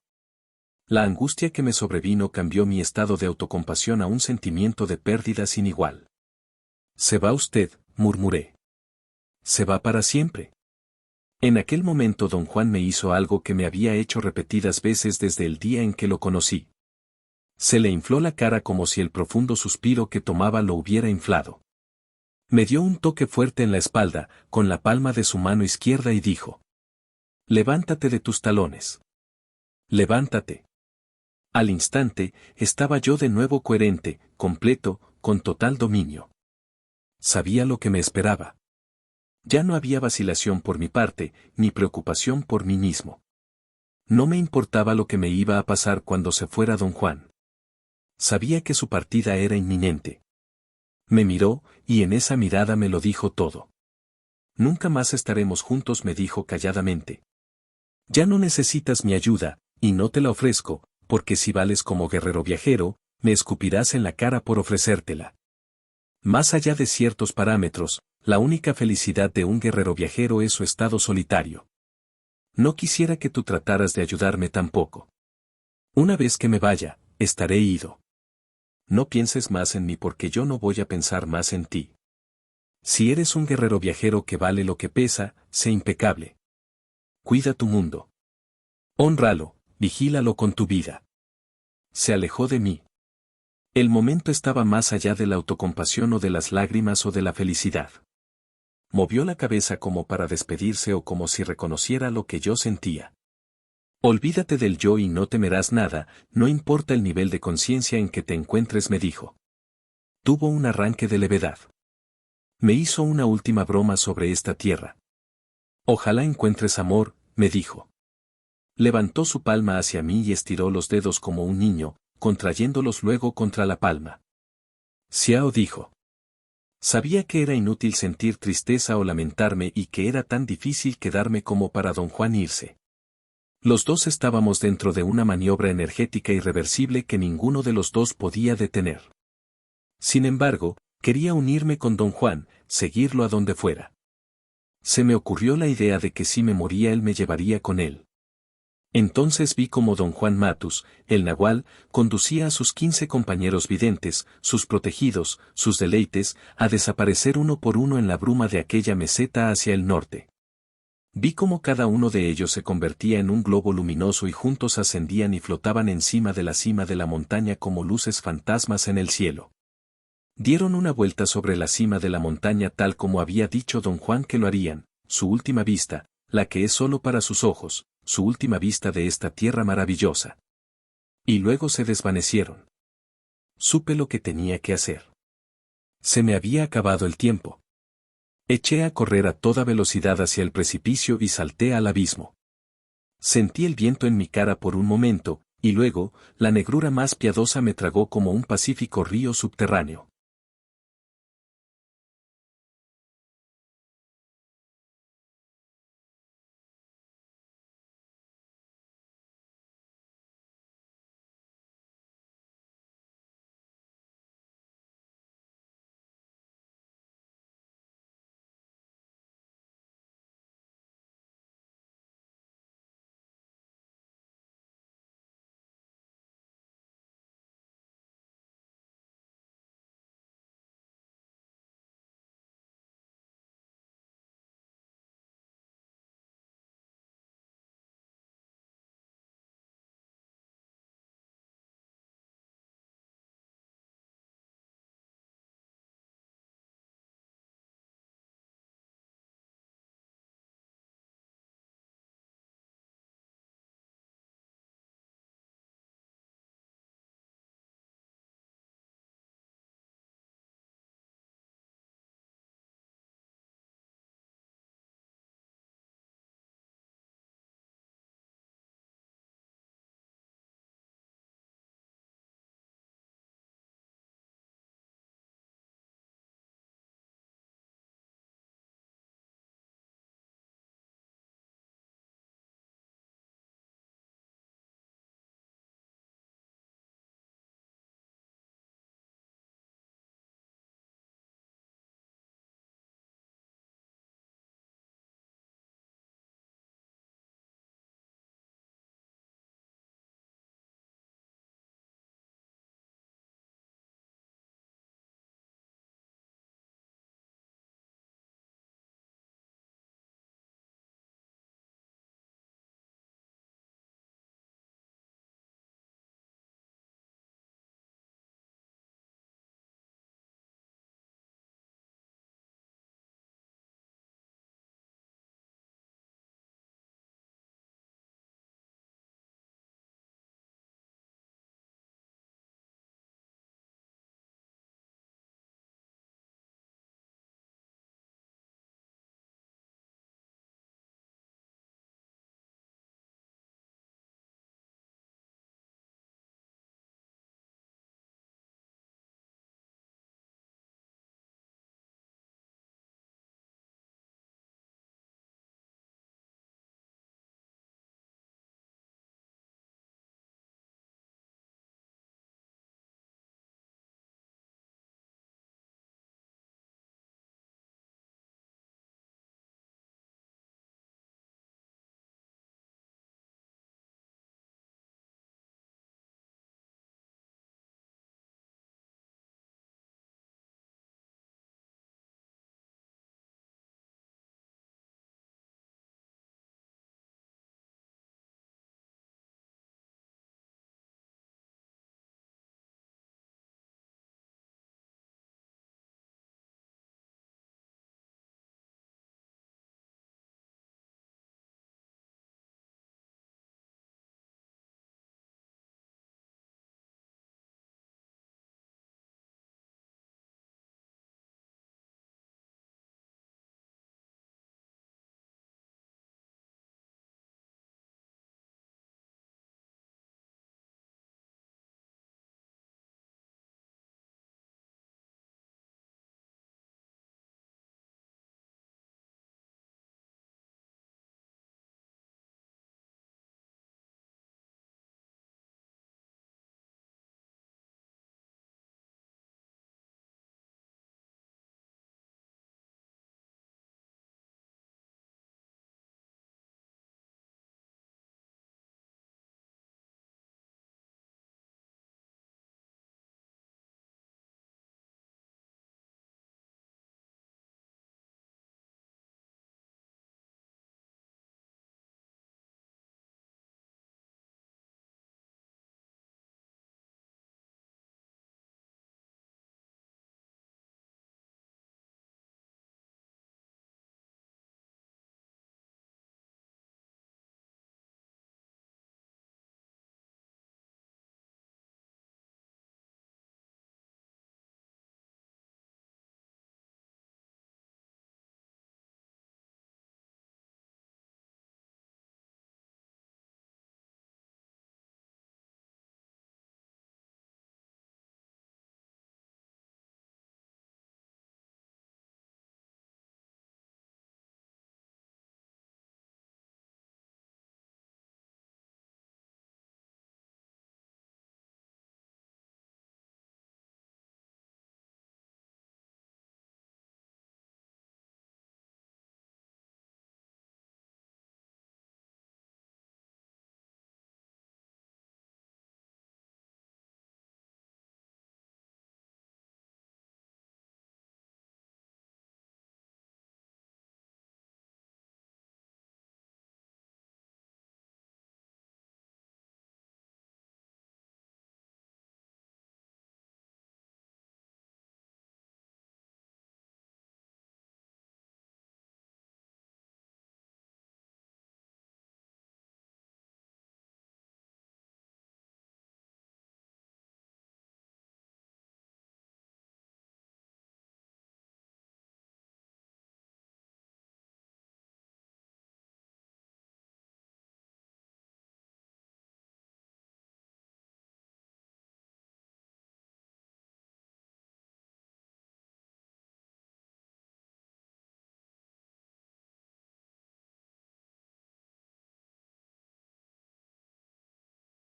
La angustia que me sobrevino cambió mi estado de autocompasión a un sentimiento de pérdida sin igual. Se va usted, murmuré. Se va para siempre. En aquel momento don Juan me hizo algo que me había hecho repetidas veces desde el día en que lo conocí. Se le infló la cara como si el profundo suspiro que tomaba lo hubiera inflado. Me dio un toque fuerte en la espalda, con la palma de su mano izquierda y dijo. Levántate de tus talones. Levántate. Al instante, estaba yo de nuevo coherente, completo, con total dominio. Sabía lo que me esperaba. Ya no había vacilación por mi parte, ni preocupación por mí mismo. No me importaba lo que me iba a pasar cuando se fuera don Juan. Sabía que su partida era inminente. Me miró, y en esa mirada me lo dijo todo. Nunca más estaremos juntos, me dijo calladamente. Ya no necesitas mi ayuda, y no te la ofrezco, porque si vales como guerrero viajero, me escupirás en la cara por ofrecértela. Más allá de ciertos parámetros, la única felicidad de un guerrero viajero es su estado solitario. No quisiera que tú trataras de ayudarme tampoco. Una vez que me vaya, estaré ido. No pienses más en mí porque yo no voy a pensar más en ti. Si eres un guerrero viajero que vale lo que pesa, sé impecable. Cuida tu mundo. Hónralo, vigílalo con tu vida. Se alejó de mí. El momento estaba más allá de la autocompasión o de las lágrimas o de la felicidad. Movió la cabeza como para despedirse o como si reconociera lo que yo sentía. Olvídate del yo y no temerás nada, no importa el nivel de conciencia en que te encuentres, me dijo. Tuvo un arranque de levedad. Me hizo una última broma sobre esta tierra. Ojalá encuentres amor, me dijo. Levantó su palma hacia mí y estiró los dedos como un niño, contrayéndolos luego contra la palma. Xiao dijo. Sabía que era inútil sentir tristeza o lamentarme y que era tan difícil quedarme como para don Juan irse. Los dos estábamos dentro de una maniobra energética irreversible que ninguno de los dos podía detener. Sin embargo, quería unirme con don Juan, seguirlo a donde fuera. Se me ocurrió la idea de que si me moría él me llevaría con él. Entonces vi cómo don Juan Matus, el nahual, conducía a sus 15 compañeros videntes, sus protegidos, sus deleites, a desaparecer uno por uno en la bruma de aquella meseta hacia el norte. Vi cómo cada uno de ellos se convertía en un globo luminoso y juntos ascendían y flotaban encima de la cima de la montaña como luces fantasmas en el cielo. Dieron una vuelta sobre la cima de la montaña tal como había dicho don Juan que lo harían, su última vista, la que es solo para sus ojos, su última vista de esta tierra maravillosa. Y luego se desvanecieron. Supe lo que tenía que hacer. Se me había acabado el tiempo. Eché a correr a toda velocidad hacia el precipicio y salté al abismo. Sentí el viento en mi cara por un momento, y luego, la negrura más piadosa me tragó como un pacífico río subterráneo.